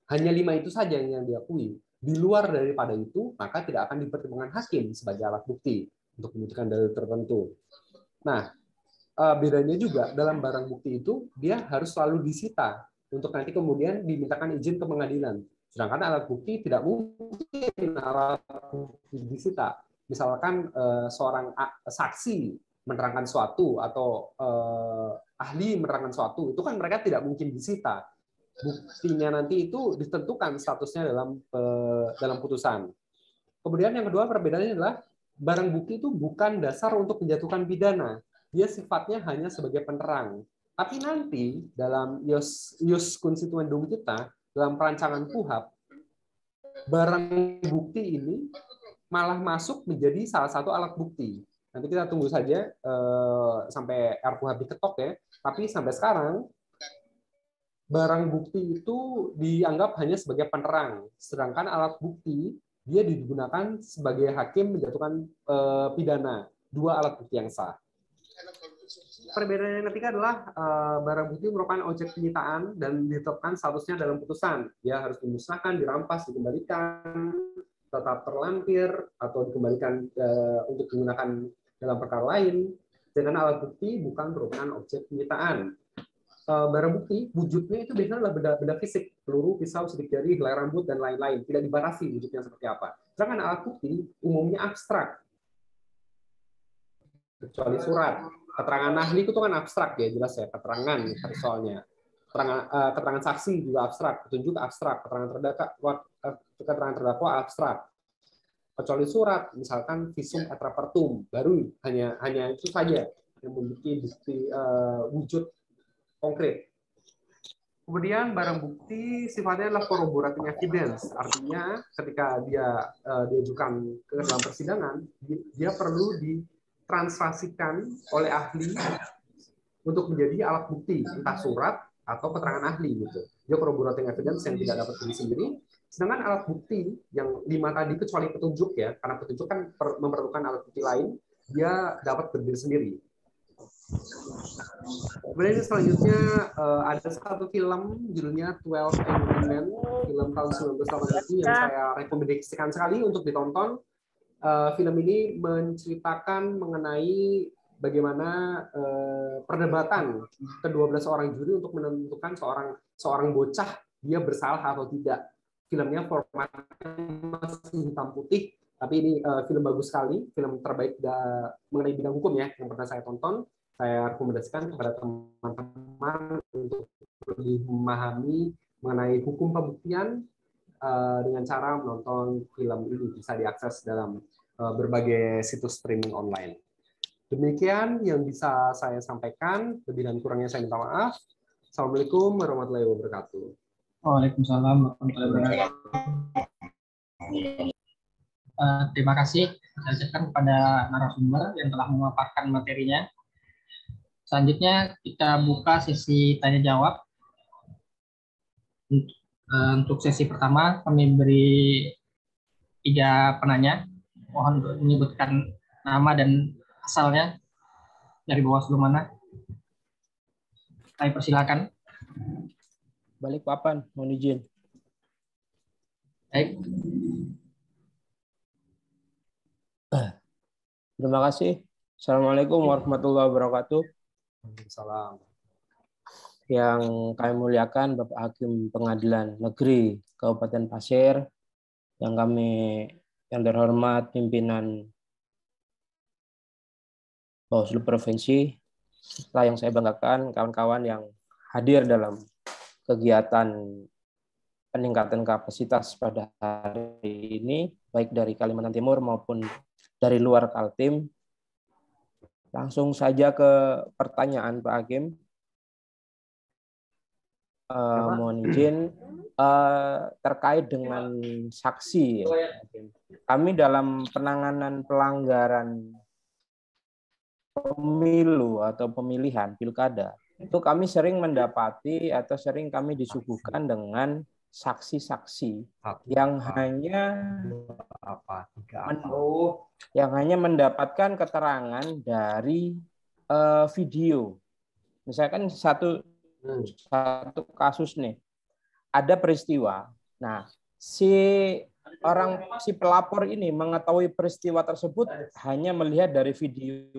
Hanya 5 itu saja yang diakui. Di luar daripada itu, maka tidak akan dipertimbangkan hakim sebagai alat bukti untuk membuktikan dalil tertentu. Nah, bedanya juga dalam barang bukti itu, dia harus selalu disita untuk nanti kemudian dimintakan izin ke pengadilan. Sedangkan alat bukti tidak mungkin alat bukti disita. Misalkan seorang saksi menerangkan suatu atau ahli menerangkan suatu, itu kan mereka tidak mungkin disita. Buktinya nanti itu ditentukan statusnya dalam putusan. Kemudian yang kedua perbedaannya adalah barang bukti itu bukan dasar untuk menjatuhkan pidana. Dia sifatnya hanya sebagai penerang. Tapi nanti dalam ius constituendum kita, dalam perancangan KUHP, barang bukti ini malah masuk menjadi salah satu alat bukti. Nanti kita tunggu saja sampai RKUHP diketok ya. Tapi sampai sekarang barang bukti itu dianggap hanya sebagai penerang, sedangkan alat bukti dia digunakan sebagai hakim menjatuhkan pidana. Dua alat bukti yang sah. Perbedaan yang ketiga adalah barang bukti merupakan objek penyitaan dan ditetapkan statusnya dalam putusan. Dia harus dimusnahkan, dirampas, dikembalikan, tetap terlampir, atau dikembalikan untuk digunakan dalam perkara lain. Sedangkan alat bukti bukan merupakan objek penyitaan. Barang bukti wujudnya itu biasanya adalah benda fisik, peluru, pisau, sidik jari, helai rambut, dan lain-lain. Tidak dibatasi wujudnya seperti apa. Sedangkan alat bukti umumnya abstrak, kecuali surat. Keterangan ahli itu kan abstrak ya, jelas ya, keterangan soalnya. Keterangan saksi juga abstrak, petunjuk abstrak, keterangan terdakwa abstrak. Kecuali surat, misalkan visum et repertum, baru hanya itu saja yang memiliki bukti wujud konkret. Kemudian barang bukti sifatnya adalah corroborating evidence, artinya ketika dia diajukan ke dalam persidangan, dia perlu ditranslasikan oleh ahli untuk menjadi alat bukti, entah surat atau keterangan ahli gitu. Dia corroborating evidence yang tidak dapat berdiri sendiri. Sedangkan alat bukti yang 5 tadi kecuali petunjuk ya, karena petunjuk kan memerlukan alat bukti lain, dia dapat berdiri sendiri. Kemudian selanjutnya ada satu film judulnya 12 Angry Men, film tahun 1987 yang saya rekomendasikan sekali untuk ditonton. Film ini menceritakan mengenai bagaimana perdebatan ke-12 orang juri untuk menentukan seorang bocah dia bersalah atau tidak. Filmnya formatnya masih hitam putih, tapi ini film bagus sekali, film terbaik mengenai bidang hukum ya yang pernah saya tonton. Saya rekomendasikan kepada teman-teman untuk lebih memahami mengenai hukum pembuktian dengan cara menonton film ini. Bisa diakses dalam berbagai situs streaming online. Demikian yang bisa saya sampaikan. Lebih dan kurangnya saya minta maaf. Assalamualaikum warahmatullahi wabarakatuh. Waalaikumsalam warahmatullahi wabarakatuh. Terima kasih saya ucapkan kepada narasumber yang telah memaparkan materinya. Selanjutnya kita buka sesi tanya jawab. Untuk sesi pertama kami beri 3 penanya. Mohon untuk menyebutkan nama dan asalnya dari Bawaslu mana. Saya persilakan. Balikpapan, mohon izin. Baik. Terima kasih. Assalamualaikum warahmatullahi wabarakatuh. Salam. Yang kami muliakan Bapak Hakim Pengadilan Negeri Kabupaten Pasir, yang terhormat pimpinan Bawaslu Provinsi, serta yang saya banggakan kawan-kawan yang hadir dalam kegiatan peningkatan kapasitas pada hari ini, baik dari Kalimantan Timur maupun dari luar Kaltim. Langsung saja ke pertanyaan Pak Hakim. Mohon izin terkait dengan saksi. Kami dalam penanganan pelanggaran pemilu atau pemilihan pilkada, itu kami sering mendapati atau sering kami disuguhkan dengan saksi-saksi yang hanya mendapatkan keterangan dari video. Misalkan satu kasus nih, ada peristiwa. Nah, si pelapor ini mengetahui peristiwa tersebut hanya melihat dari video.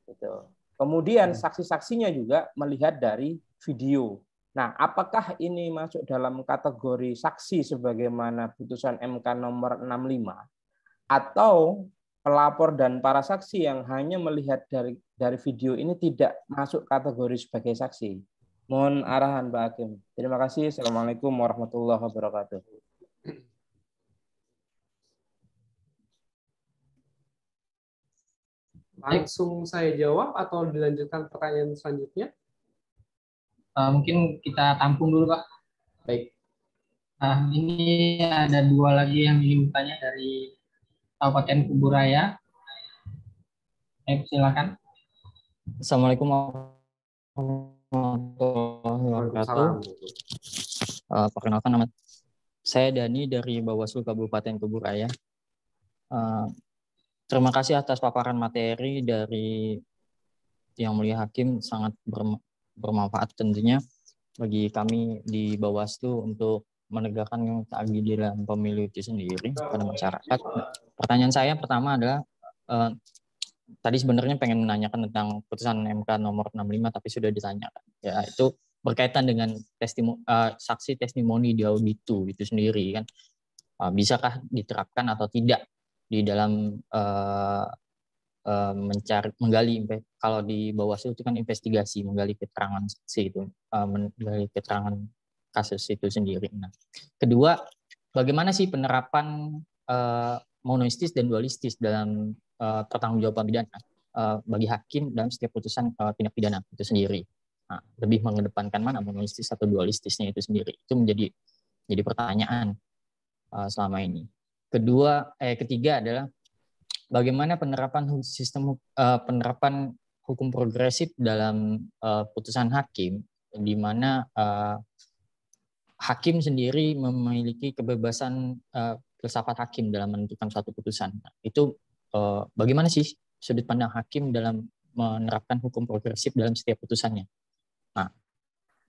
Gitu. Kemudian saksi-saksinya juga melihat dari video. Nah, apakah ini masuk dalam kategori saksi sebagaimana putusan MK nomor 65 atau pelapor dan para saksi yang hanya melihat dari video ini tidak masuk kategori sebagai saksi? Mohon arahan Pak Hakim. Terima kasih. Assalamualaikum warahmatullahi wabarakatuh. Langsung saya jawab atau dilanjutkan pertanyaan selanjutnya? Mungkin kita tampung dulu, Pak. Baik. Ini ada dua lagi yang ingin bertanya dari Kabupaten Kuburaya. Silakan. Assalamualaikum warahmatullahi wabarakatuh. Perkenalkan, nama saya Dani dari Bawaslu Kabupaten Kuburaya. Terima kasih atas paparan materi dari Yang Mulia Hakim, sangat bermanfaat tentunya bagi kami di Bawaslu untuk menegakkan keadilan pemilu itu sendiri pada masyarakat. Pertanyaan saya pertama adalah, tadi sebenarnya pengen menanyakan tentang putusan MK nomor 65 tapi sudah ditanyakan. Ya, itu berkaitan dengan saksi testimoni di auditu itu sendiri kan. Bisakah diterapkan atau tidak di dalam menggali, kalau di Bawaslu itu kan investigasi, menggali keterangan saksi itu, menggali keterangan kasus itu sendiri. Nah, kedua, bagaimana sih penerapan monoistis dan dualistis dalam pertanggungjawaban pidana bagi hakim dalam setiap putusan tindak pidana itu sendiri? Nah, lebih mengedepankan mana, monoistis atau dualistisnya itu sendiri? Itu menjadi pertanyaan selama ini. Ketiga adalah bagaimana penerapan hukum progresif dalam putusan hakim, di mana hakim sendiri memiliki kebebasan filsafat hakim dalam menentukan suatu putusan. Itu bagaimana sih sudut pandang hakim dalam menerapkan hukum progresif dalam setiap putusannya? Nah,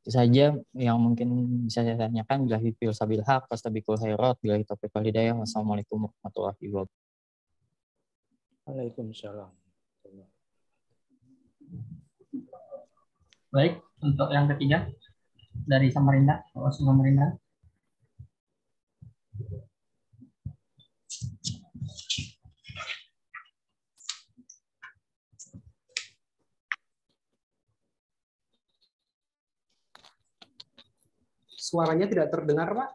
itu saja yang mungkin bisa saya tanyakan. Billahi taufiq wabil haq, fastabiqul khairat, billahi taufiq wal hidayah. Wassalamualaikum warahmatullahi wabarakatuh. Waalaikumsalam. Baik, untuk yang ketiga dari Samarinda, Bawaslu Samarinda. Suaranya tidak terdengar, Pak.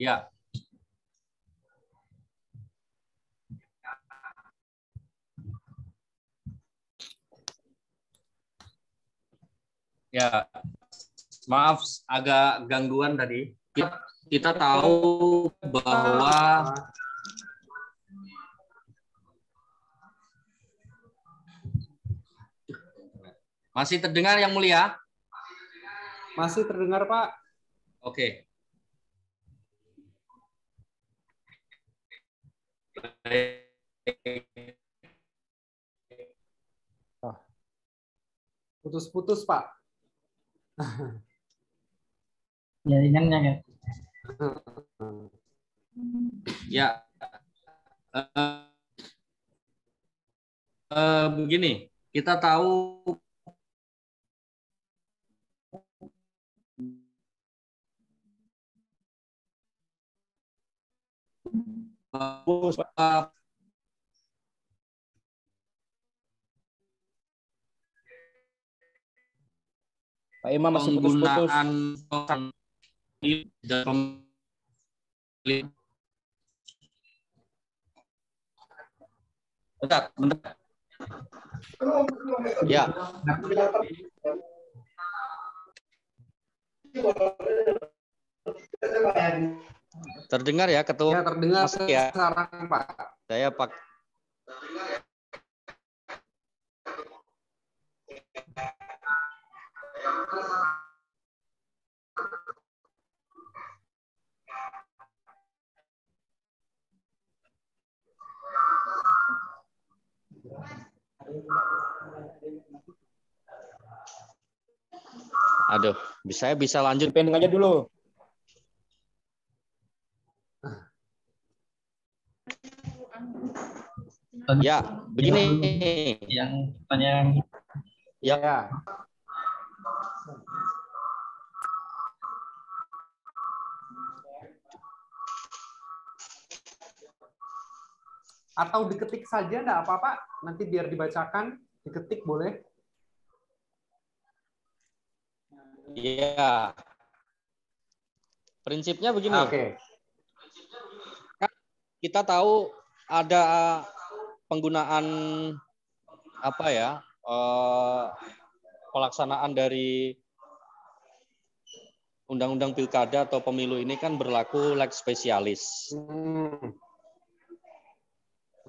Ya. Ya, maaf agak gangguan tadi. Kita tahu bahwa masih terdengar Yang Mulia? Masih terdengar, Pak. Oke. Putus-putus, Pak. Jaringannya kan. Ya. Begini, kita tahu Pak Imam masih putus-putus. Bentar. Ya. Terdengar ya, Ketua? Ya, terdengar ya? sekarang, Pak. Saya Pak. Aduh, saya bisa lanjut. Pending aja dulu. Ya, begini. Yang pertanyaan. Ya. Atau diketik saja, enggak apa-apa. Nanti biar dibacakan, diketik boleh. Iya. Prinsipnya begini. Oke. Kita tahu ada penggunaan pelaksanaan dari Undang-Undang Pilkada atau Pemilu ini kan berlaku lex spesialis.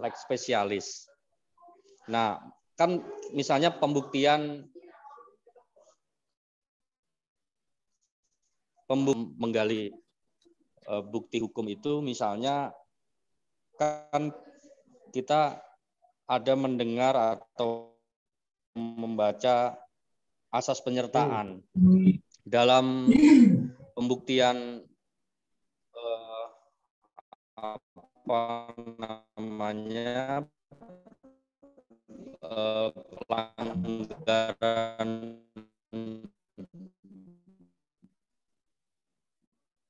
Lex spesialis. Nah, kan misalnya pembuktian menggali bukti hukum itu misalnya kan kita ada mendengar atau membaca asas penyertaan dalam pembuktian pelanggaran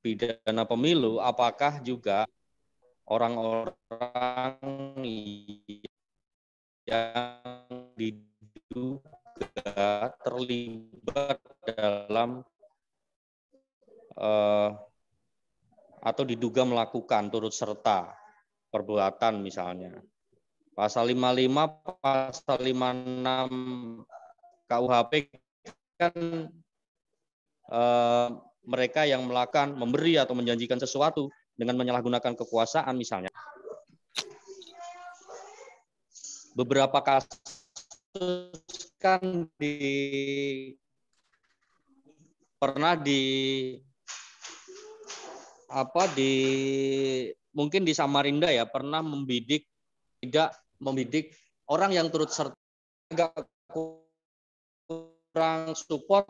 pidana pemilu, apakah juga orang-orang yang diduga terlibat dalam atau diduga melakukan turut serta perbuatan misalnya. Pasal 55, pasal 56 KUHP kan mereka yang melakukan, memberi atau menjanjikan sesuatu dengan menyalahgunakan kekuasaan misalnya. Beberapa kasus kan mungkin di Samarinda ya pernah membidik orang yang turut serta agak kurang support.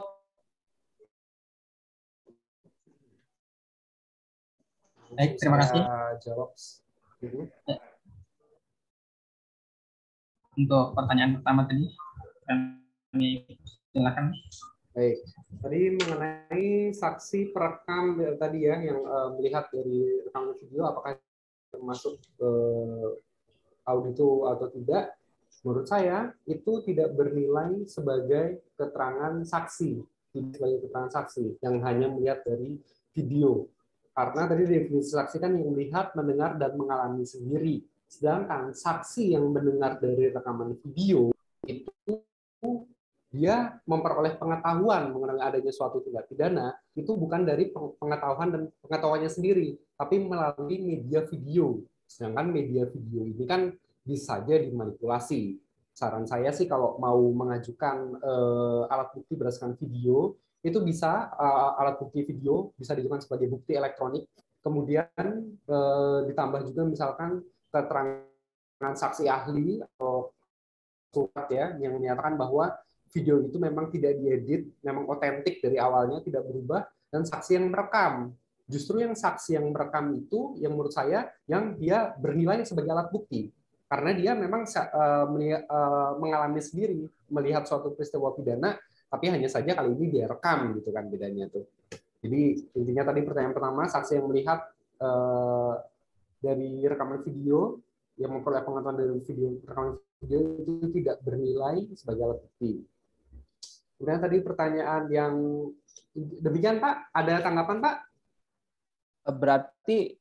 Baik, terima kasih. Jawab. Untuk pertanyaan pertama tadi, kami silakan. Baik, tadi mengenai saksi perekam tadi ya yang melihat dari rekaman video apakah termasuk audito atau tidak. Menurut saya itu tidak bernilai sebagai keterangan saksi, yang hanya melihat dari video. Karena tadi definisi saksi kan yang melihat, mendengar, dan mengalami sendiri. Sedangkan saksi yang mendengar dari rekaman video itu dia memperoleh pengetahuan mengenai adanya suatu tindak pidana itu bukan dari pengetahuan dan pengetahuannya sendiri, tapi melalui media video. Sedangkan media video ini kan bisa saja dimanipulasi. Saran saya sih kalau mau mengajukan alat bukti berdasarkan video, itu bisa alat bukti video bisa diajukan sebagai bukti elektronik, kemudian ditambah juga misalkan keterangan saksi ahli atau surat ya yang menyatakan bahwa video itu memang tidak diedit, memang otentik dari awalnya, tidak berubah, dan saksi yang merekam. Justru yang saksi yang merekam itu yang menurut saya yang dia bernilai sebagai alat bukti karena dia memang mengalami sendiri melihat suatu peristiwa pidana, tapi hanya saja kali ini dia rekam gitu kan bedanya tuh. Jadi intinya tadi pertanyaan pertama, saksi yang melihat dari rekaman video yang memperoleh pengetahuan dari rekaman video itu tidak bernilai sebagai alat bukti. Kemudian tadi pertanyaan yang demikian Pak, ada tanggapan Pak? Berarti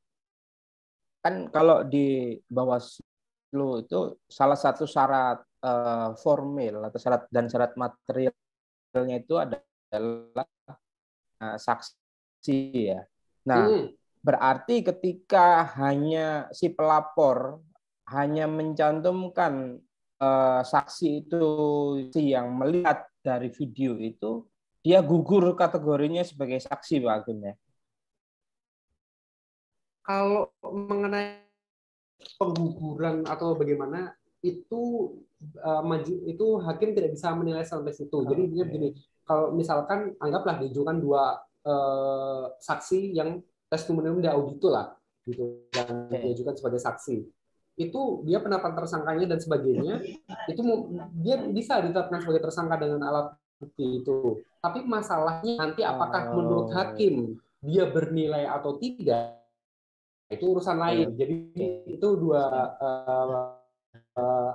kan kalau di Bawaslu itu salah satu syarat formil atau syarat materialnya itu adalah saksi ya. Nah, berarti ketika hanya si pelapor hanya mencantumkan saksi itu yang melihat dari video itu, dia gugur kategorinya sebagai saksi, Pak Agung ya. Kalau mengenai pengguguran atau bagaimana itu hakim tidak bisa menilai sampai situ. Jadi dia begini, kalau misalkan anggaplah diajukan dua saksi yang testimonium di audito lah, gitu, yang diajukan sebagai saksi. Itu dia penetapan tersangkanya dan sebagainya, itu dia bisa ditetapkan sebagai tersangka dengan alat bukti itu. Tapi masalahnya nanti apakah menurut hakim dia bernilai atau tidak, itu urusan lain. Jadi itu dua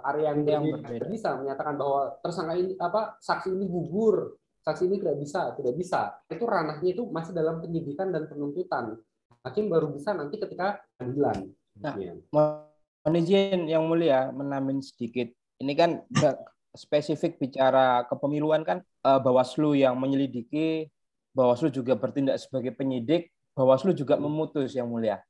area yang berbeda. Bisa menyatakan bahwa tersangka ini saksi ini gugur saksi ini tidak bisa. Itu ranahnya itu masih dalam penyidikan dan penuntutan. Hakim baru bisa nanti ketika pengadilan. Nah, mohon izin yang mulia menambahin sedikit. Ini kan spesifik bicara kepemiluan kan, Bawaslu yang menyelidiki, Bawaslu juga bertindak sebagai penyidik, Bawaslu juga memutus yang mulia.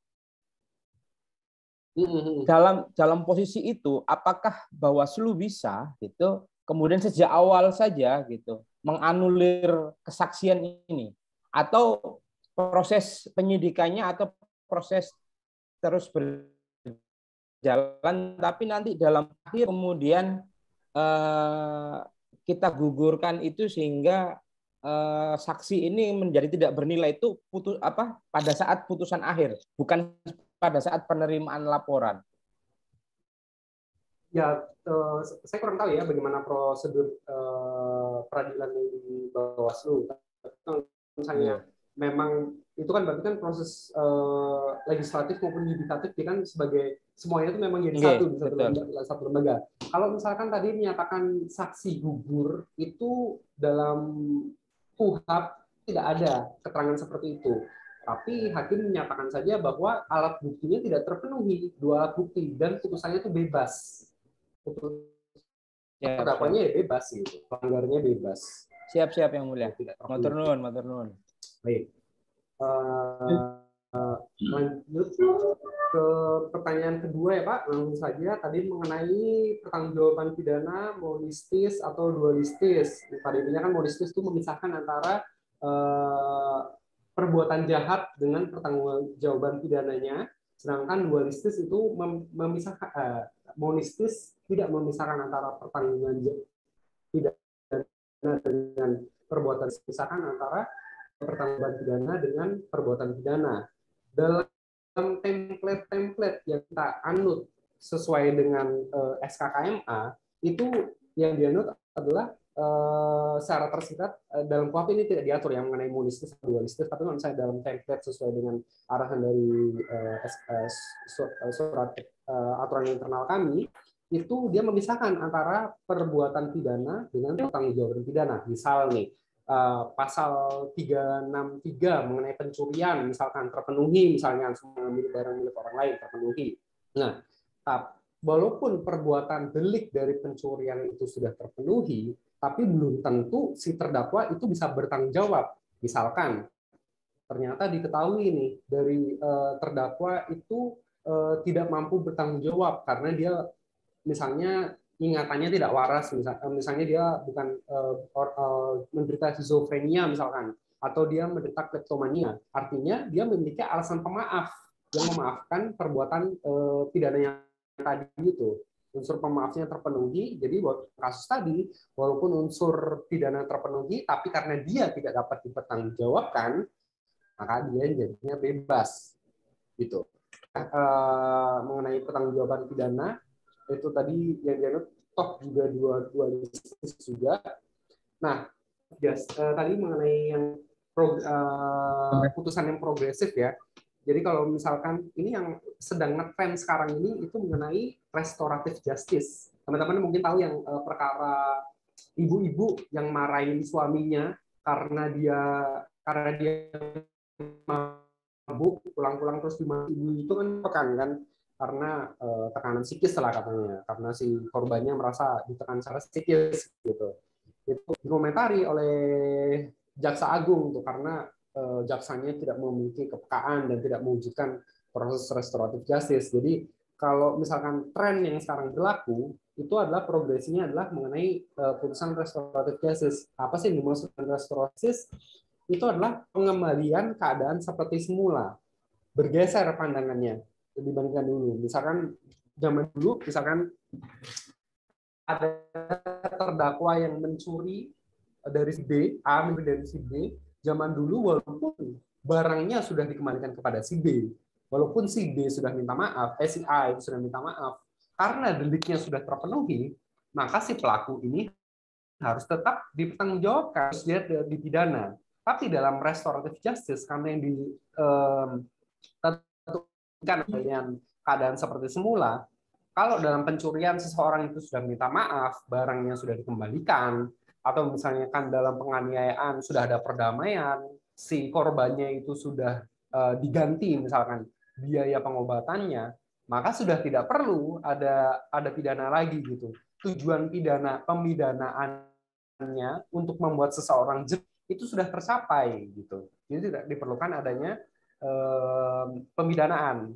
Dalam posisi itu, apakah Bawaslu bisa gitu kemudian sejak awal saja gitu menganulir kesaksian ini, atau proses penyidikannya atau proses terus berjalan tapi nanti dalam akhir kemudian kita gugurkan itu sehingga saksi ini menjadi tidak bernilai itu pada saat putusan akhir, bukan pada saat penerimaan laporan. Ya, saya kurang tahu ya bagaimana prosedur peradilan di Bawaslu. Misalnya memang itu kan berarti kan proses legislatif maupun yudikatif kan sebagai semuanya itu memang jadi satu lembaga. Kalau misalkan tadi menyatakan saksi gugur, itu dalam KUHP tidak ada keterangan seperti itu. Tapi hakim menyatakan saja bahwa alat buktinya tidak terpenuhi, 2 alat bukti, dan putusannya itu bebas. Terdakwanya ya bebas gitu, pelanggarnya bebas. Siap yang mulia. Matur nuwun. Baik. Lanjut ke pertanyaan kedua ya Pak, langsung saja tadi mengenai pertanggungjawaban pidana monistis atau dualistis. Pada intinya kan monistis itu memisahkan antara perbuatan jahat dengan pertanggungjawaban pidananya, sedangkan dualistis itu memisahkan monistis tidak memisahkan antara pertanggungan pidana dengan perbuatan, memisahkan antara pertanggungan pidana dengan perbuatan pidana. Dalam template yang kita anut sesuai dengan SKKMA, itu yang dianut adalah secara tersingkat dalam KUHP ini tidak diatur yang mengenai monistis atau dualistis, tapi kalau misalnya dalam template sesuai dengan arahan dari surat aturan internal kami, itu dia memisahkan antara perbuatan pidana dengan pertanggungjawaban pidana. Misal nih, pasal 363 mengenai pencurian misalkan terpenuhi, misalnya mengambil barang milik orang lain terpenuhi. Nah, walaupun perbuatan delik dari pencurian itu sudah terpenuhi, tapi belum tentu si terdakwa itu bisa bertanggung jawab. Misalkan ternyata diketahui nih dari terdakwa itu tidak mampu bertanggung jawab karena dia misalnya ingatannya tidak waras, misalnya dia bukan menderita schizofrenia misalkan, atau dia menderita kleptomania. Artinya dia memiliki alasan pemaaf yang memaafkan perbuatan pidananya tadi itu. Unsur pemaafnya terpenuhi, jadi kasus tadi walaupun unsur pidana terpenuhi, tapi karena dia tidak dapat dipertanggungjawabkan, maka dia jadinya bebas. Gitu. Mengenai pertanggungjawaban pidana, itu tadi yang dianut toh juga dualistis juga. Nah, tadi mengenai yang putusan yang progresif ya. Jadi kalau misalkan ini yang sedang ngetrend sekarang ini itu mengenai restoratif justice. Teman-teman mungkin tahu yang perkara ibu-ibu yang marahin suaminya karena dia mabuk pulang-pulang terus dimarahin, itu kan tekan kan, karena tekanan psikis lah katanya, karena si korbannya merasa ditekan secara psikis gitu. Itu dikomentari oleh Jaksa Agung tuh, karena jaksanya tidak memiliki kepekaan dan tidak mewujudkan proses restoratif justice. Jadi kalau misalkan tren yang sekarang berlaku itu adalah progresinya adalah mengenai putusan restoratif justice. Apa sih yang dimaksud restoratif justice? Itu adalah pengembalian keadaan seperti semula, bergeser pandangannya dibandingkan dulu. Misalkan zaman dulu, misalkan ada terdakwa yang mencuri dari si B, A mencuri dari si B. Zaman dulu walaupun barangnya sudah dikembalikan kepada si B, walaupun si B sudah minta maaf, si A itu sudah minta maaf, karena deliknya sudah terpenuhi, maka si pelaku ini harus tetap dipertanggungjawabkan, harus dia dipidana. Tapi dalam restoratif justice, karena yang ditentukan dengan keadaan seperti semula, kalau dalam pencurian seseorang itu sudah minta maaf, barangnya sudah dikembalikan, atau misalnya kan dalam penganiayaan sudah ada perdamaian, si korbannya itu sudah diganti misalkan biaya pengobatannya, maka sudah tidak perlu ada pidana lagi gitu. Tujuan pemidanaannya untuk membuat seseorang jenuh itu sudah tercapai gitu. Jadi tidak diperlukan adanya pemidanaan.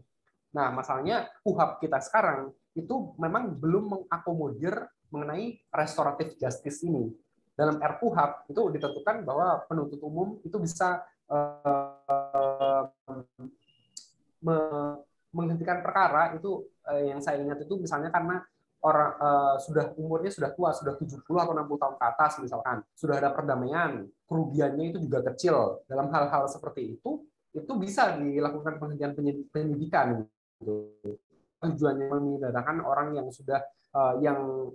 Nah, masalahnya KUHP kita sekarang itu memang belum mengakomodir mengenai restoratif justice ini. Dalam RKUHP itu ditentukan bahwa penuntut umum itu bisa menghentikan perkara itu yang saya ingat itu misalnya karena orang sudah umurnya sudah tua, sudah 70 atau 60 tahun ke atas misalkan, sudah ada perdamaian, kerugiannya itu juga kecil. Dalam hal-hal seperti itu bisa dilakukan penghentian penyidikan. Gitu. Tujuannya memidanakan orang yang sudah yang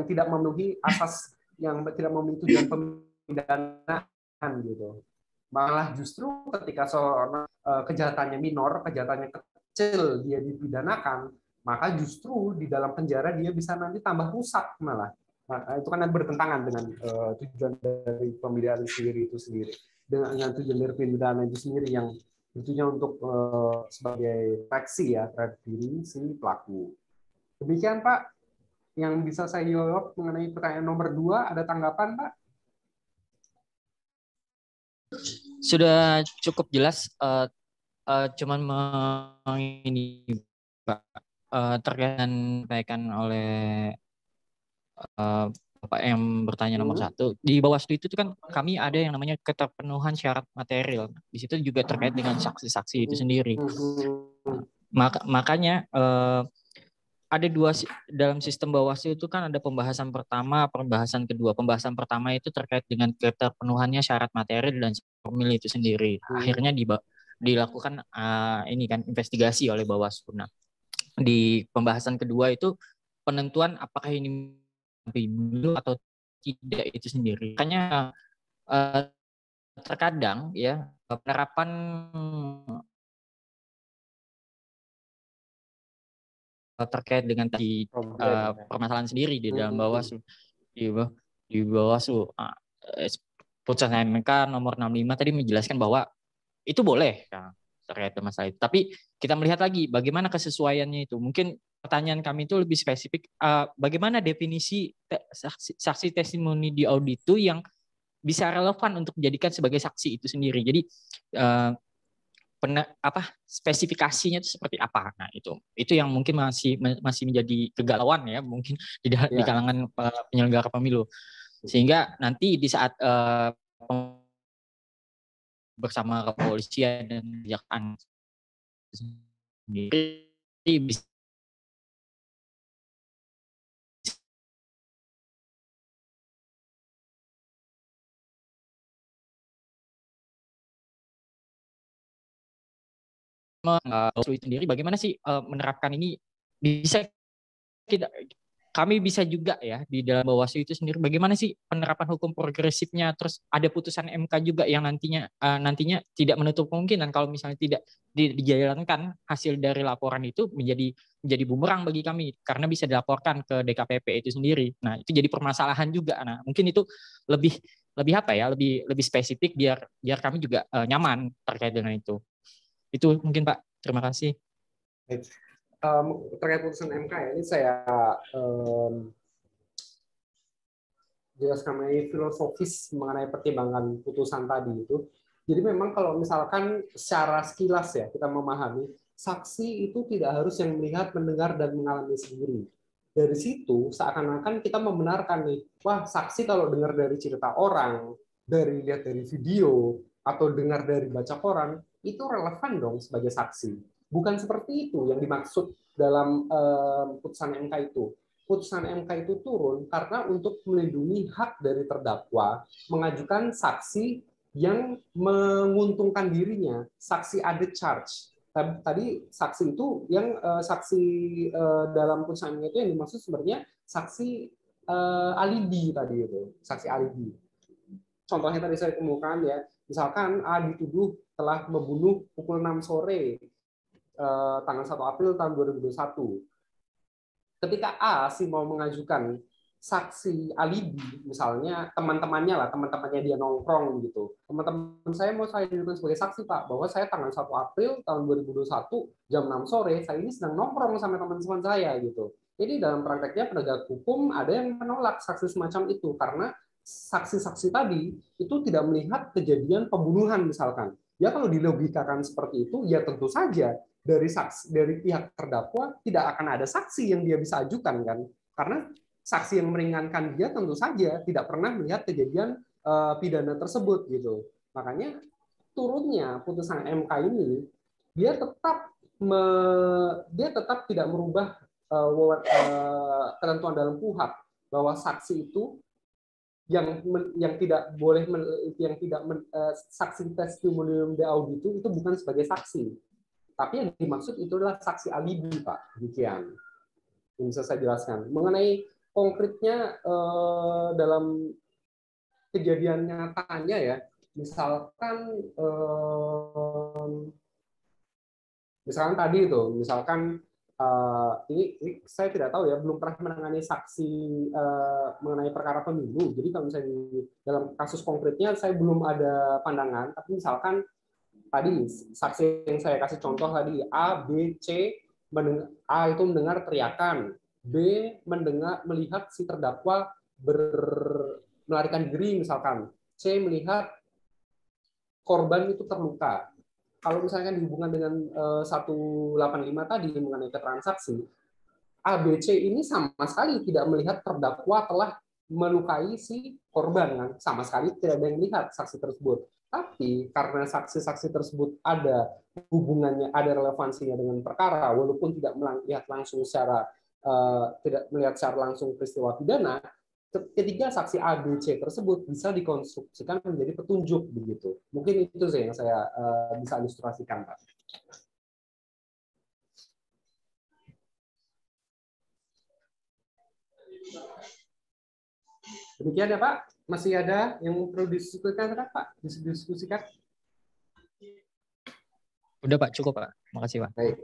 tidak memenuhi asas, yang tidak memenuhi tujuan pemidanaan gitu. Malah justru ketika seorang kejahatannya minor, kejahatannya kecil, dia dipidanakan, maka justru di dalam penjara dia bisa nanti tambah rusak malah. Nah, itu kan bertentangan dengan tujuan dari pemidanaan sendiri itu sendiri. Dengan tujuan dari pemidanaan itu sendiri yang tentunya untuk sebagai proteksi ya terhadap diri si pelaku. Demikian Pak, yang bisa saya jawab mengenai pertanyaan nomor 2. Ada tanggapan Pak? Sudah cukup jelas, cuman ini Pak, terkait dengan disampaikan oleh Bapak yang bertanya nomor 1, di Bawaslu itu kan kami ada yang namanya keterpenuhan syarat material. Di situ juga terkait dengan saksi-saksi itu sendiri. Makanya ada dalam sistem Bawaslu itu kan ada pembahasan pertama, pembahasan kedua. Pembahasan pertama itu terkait dengan keterpenuhannya syarat material dan pemilih itu sendiri. Akhirnya dilakukan ini kan investigasi oleh Bawaslu. Nah, di pembahasan kedua itu penentuan apakah ini pemilu atau tidak itu sendiri. Makanya terkadang ya penerapan terkait dengan tadi permasalahan sendiri di dalam Bawaslu, di Bawaslu putusan MK nomor 65 tadi menjelaskan bahwa itu boleh ya, terkait dengan masalah itu. Tapi kita melihat lagi bagaimana kesesuaiannya itu. Mungkin pertanyaan kami itu lebih spesifik, bagaimana definisi saksi testimoni di audit itu yang bisa relevan untuk dijadikan sebagai saksi itu sendiri. Jadi spesifikasinya itu seperti apa? Nah, itu yang mungkin masih menjadi kegalauan ya mungkin di kalangan penyelenggara pemilu. Sehingga nanti di saat bersama kepolisian dan kejaksaan sendiri bisa itu sendiri bagaimana sih menerapkan ini bisa kami bisa juga ya di dalam Bawaslu itu sendiri bagaimana sih penerapan hukum progresifnya, terus ada putusan MK juga yang nantinya tidak menutup kemungkinan kalau misalnya tidak dijalankan hasil dari laporan itu menjadi bumerang bagi kami karena bisa dilaporkan ke DKPP itu sendiri. Nah, itu jadi permasalahan juga. Nah, mungkin itu lebih apa ya, lebih spesifik biar kami juga nyaman terkait dengan itu. Itu mungkin Pak. Terima kasih. Terkait putusan MK ya, ini saya jelaskan mengenai filosofis mengenai pertimbangan putusan tadi itu. Jadi memang kalau misalkan secara sekilas ya kita memahami saksi itu tidak harus yang melihat, mendengar dan mengalami sendiri. Dari situ seakan-akan kita membenarkan nih, wah saksi kalau dengar dari cerita orang, lihat dari video atau dengar dari baca koran itu relevan dong sebagai saksi. Bukan seperti itu yang dimaksud dalam putusan MK itu. Putusan MK itu turun karena untuk melindungi hak dari terdakwa mengajukan saksi yang menguntungkan dirinya, saksi added charge. Tadi saksi itu yang saksi dalam putusan MK itu yang dimaksud sebenarnya saksi alibi tadi itu, saksi alibi. Contohnya tadi saya kemukakan ya, misalkan A dituduh telah membunuh pukul 6 sore tanggal 1 April tahun 2021. Ketika A si mau mengajukan saksi alibi, misalnya teman-temannya dia nongkrong gitu. Teman-teman saya mau saya jadikan sebagai saksi, Pak, bahwa saya tanggal 1 April tahun 2021 jam 6 sore saya ini sedang nongkrong sama teman-teman saya gitu. Jadi dalam prakteknya penegak hukum ada yang menolak saksi semacam itu karena saksi-saksi tadi itu tidak melihat kejadian pembunuhan misalkan. Ya kalau dilogikakan seperti itu, ya tentu saja dari pihak terdakwa tidak akan ada saksi yang dia bisa ajukan kan, karena saksi yang meringankan dia tentu saja tidak pernah melihat kejadian pidana tersebut gitu. Makanya turunnya putusan MK ini dia tetap tidak merubah ketentuan dalam KUHP bahwa saksi itu yang tidak boleh saksi testimonium de audito itu bukan sebagai saksi, tapi yang dimaksud itu adalah saksi alibi, Pak. Demikian yang bisa saya jelaskan mengenai konkretnya dalam kejadian nyatanya ya, misalkan tadi itu, misalkan ini saya tidak tahu ya, belum pernah menangani saksi mengenai perkara pemilu. Jadi kalau misalnya dalam kasus konkretnya saya belum ada pandangan, tapi misalkan tadi saksi yang saya kasih contoh tadi A, B, C, A itu mendengar teriakan, B melihat si terdakwa melarikan diri misalkan, C melihat korban itu terluka. Kalau misalkan dihubungkan dengan 185 tadi mengenai keterangan saksi, A, B, C ini sama sekali tidak melihat terdakwa telah melukai si korban kan, sama sekali tidak ada yang melihat saksi tersebut. Tapi karena saksi-saksi tersebut ada hubungannya, ada relevansinya dengan perkara, walaupun tidak melihat langsung secara langsung peristiwa pidana, ketiga saksi A, B, C tersebut bisa dikonstruksikan menjadi petunjuk begitu. Mungkin itu sih yang saya bisa ilustrasikan, Pak. Demikian ya, Pak. Masih ada yang perlu didiskusikan, Pak? Didiskusikan? Udah, Pak. Cukup, Pak. Makasih, Pak. Baik.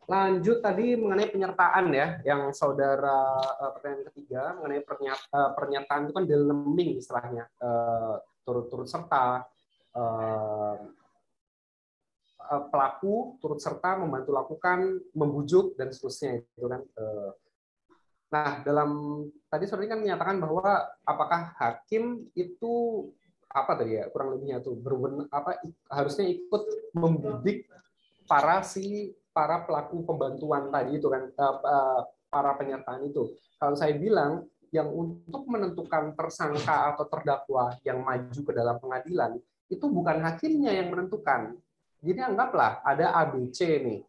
Lanjut tadi mengenai penyertaan ya, yang saudara pertanyaan ketiga mengenai pernyataan itu kan dileming istilahnya, turut serta, pelaku turut serta membantu lakukan, membujuk dan seterusnya itu kan. Nah, tadi saudara kan menyatakan bahwa apakah hakim itu apa tadi ya, kurang lebihnya tuh harusnya ikut membidik para pelaku pembantuan tadi itu kan, para penyertaan itu. Kalau saya bilang yang untuk menentukan tersangka atau terdakwa yang maju ke dalam pengadilan itu bukan hakimnya yang menentukan. Jadi anggaplah ada ABC nih.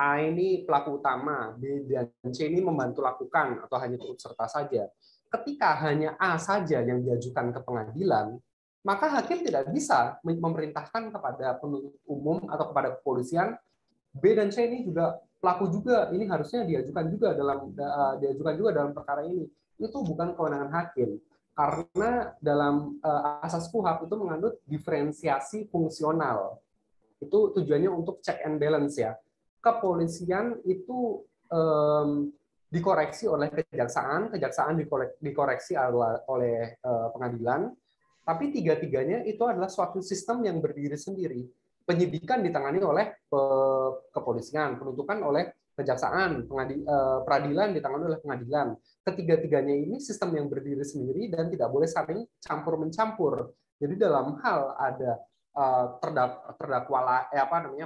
A ini pelaku utama, B dan C ini membantu lakukan atau hanya turut serta saja. Ketika hanya A saja yang diajukan ke pengadilan, maka hakim tidak bisa memerintahkan kepada penuntut umum atau kepada kepolisian B dan C ini juga pelaku juga, ini harusnya diajukan juga dalam perkara ini. Itu bukan kewenangan hakim. Karena dalam asas KUHP itu mengandung diferensiasi fungsional. Itu tujuannya untuk check and balance ya. Kepolisian itu dikoreksi oleh kejaksaan dikoreksi oleh pengadilan, tapi tiga-tiganya itu adalah suatu sistem yang berdiri sendiri. Penyidikan ditangani oleh kepolisian, penuntutan oleh kejaksaan, peradilan ditangani oleh pengadilan. Ketiga-tiganya ini sistem yang berdiri sendiri dan tidak boleh saling campur-mencampur. Jadi dalam hal ada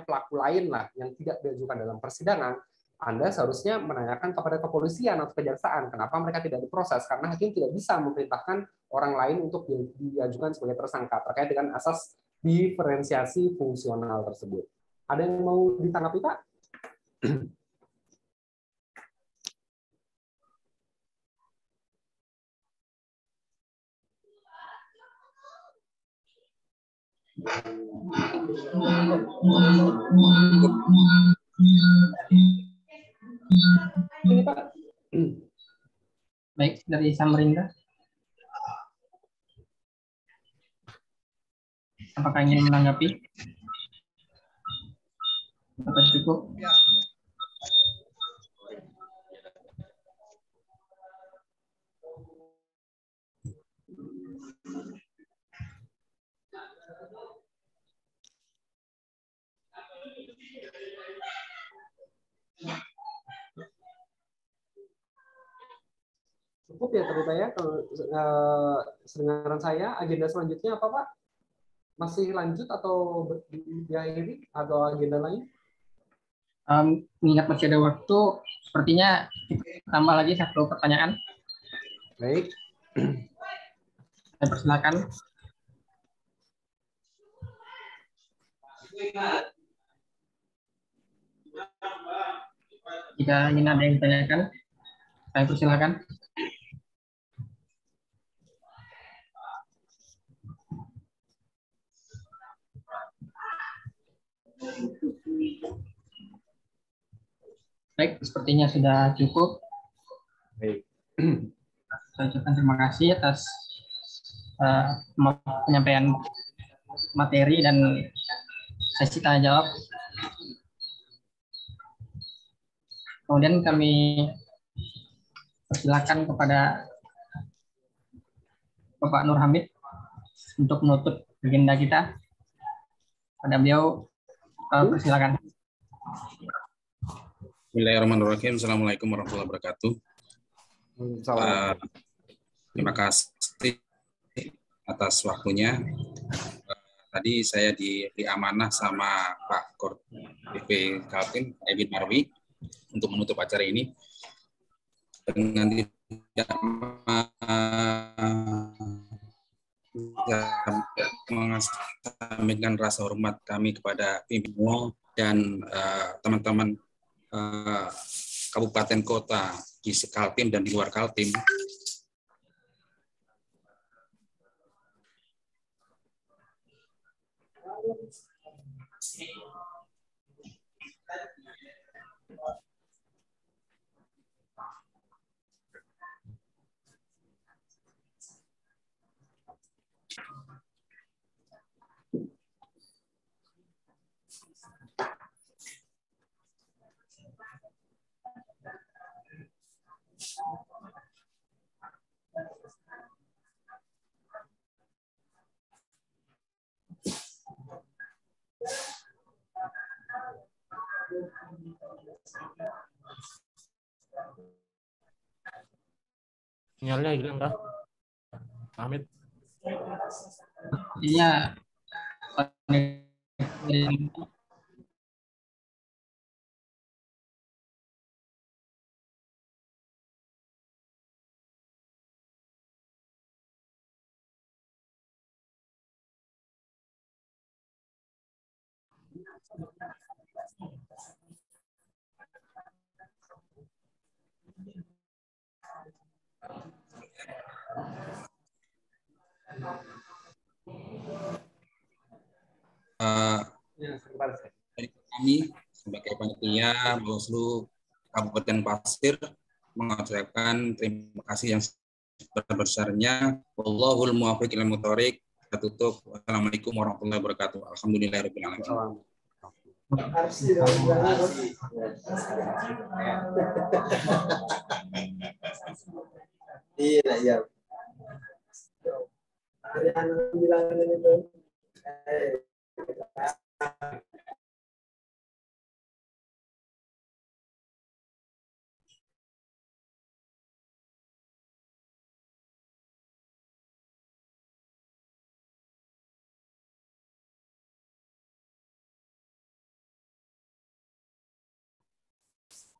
pelaku lain lah yang tidak diajukan dalam persidangan, Anda seharusnya menanyakan kepada kepolisian atau kejaksaan kenapa mereka tidak diproses, karena hakim tidak bisa memerintahkan orang lain untuk diajukan sebagai tersangka terkait dengan asas diferensiasi fungsional tersebut. Ada yang mau ditanggapi, Pak? Ini, Pak. Baik, dari Samarinda. Apakah ingin menanggapi? Apakah cukup? Cukup ya ternyata ya kalau sedengaran saya. Agenda selanjutnya apa Pak? Masih lanjut atau diakhiri atau agenda lain? Mengingat masih ada waktu, sepertinya kita tambah lagi satu pertanyaan. Baik. Saya persilakan. Jika ingin ada yang ditanyakan, saya persilakan. Baik, sepertinya sudah cukup. Baik. Saya ucapkan terima kasih atas penyampaian materi dan sesi tanya jawab. Kemudian kami persilakan kepada Bapak Nur Hamid untuk menutup agenda kita. Pada beliau, persilakan. Bismillahirrahmanirrahim. Assalamualaikum warahmatullahi wabarakatuh. Terima kasih atas waktunya. Tadi saya diberi amanah sama Pak Kor BP Kaltim, Ebit Marwi, untuk menutup acara ini dengan tidak mengasaminkan rasa hormat kami kepada pimpinan dan teman-teman kabupaten kota di Kaltim dan di luar Kaltim. Sinyalnya hilang kah? Hamid. Iya. Kami sebagai panitia Bawaslu Kabupaten Pasir mengucapkan terima kasih yang sebesar-besarnya. Wallahul muwaffiq ilal muthoriq. Kita tutup. Wassalamualaikum warahmatullahi wabarakatuh. Alhamdulillahirabbil alamin. Iya.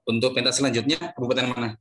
Untuk pentas selanjutnya, kabupaten mana?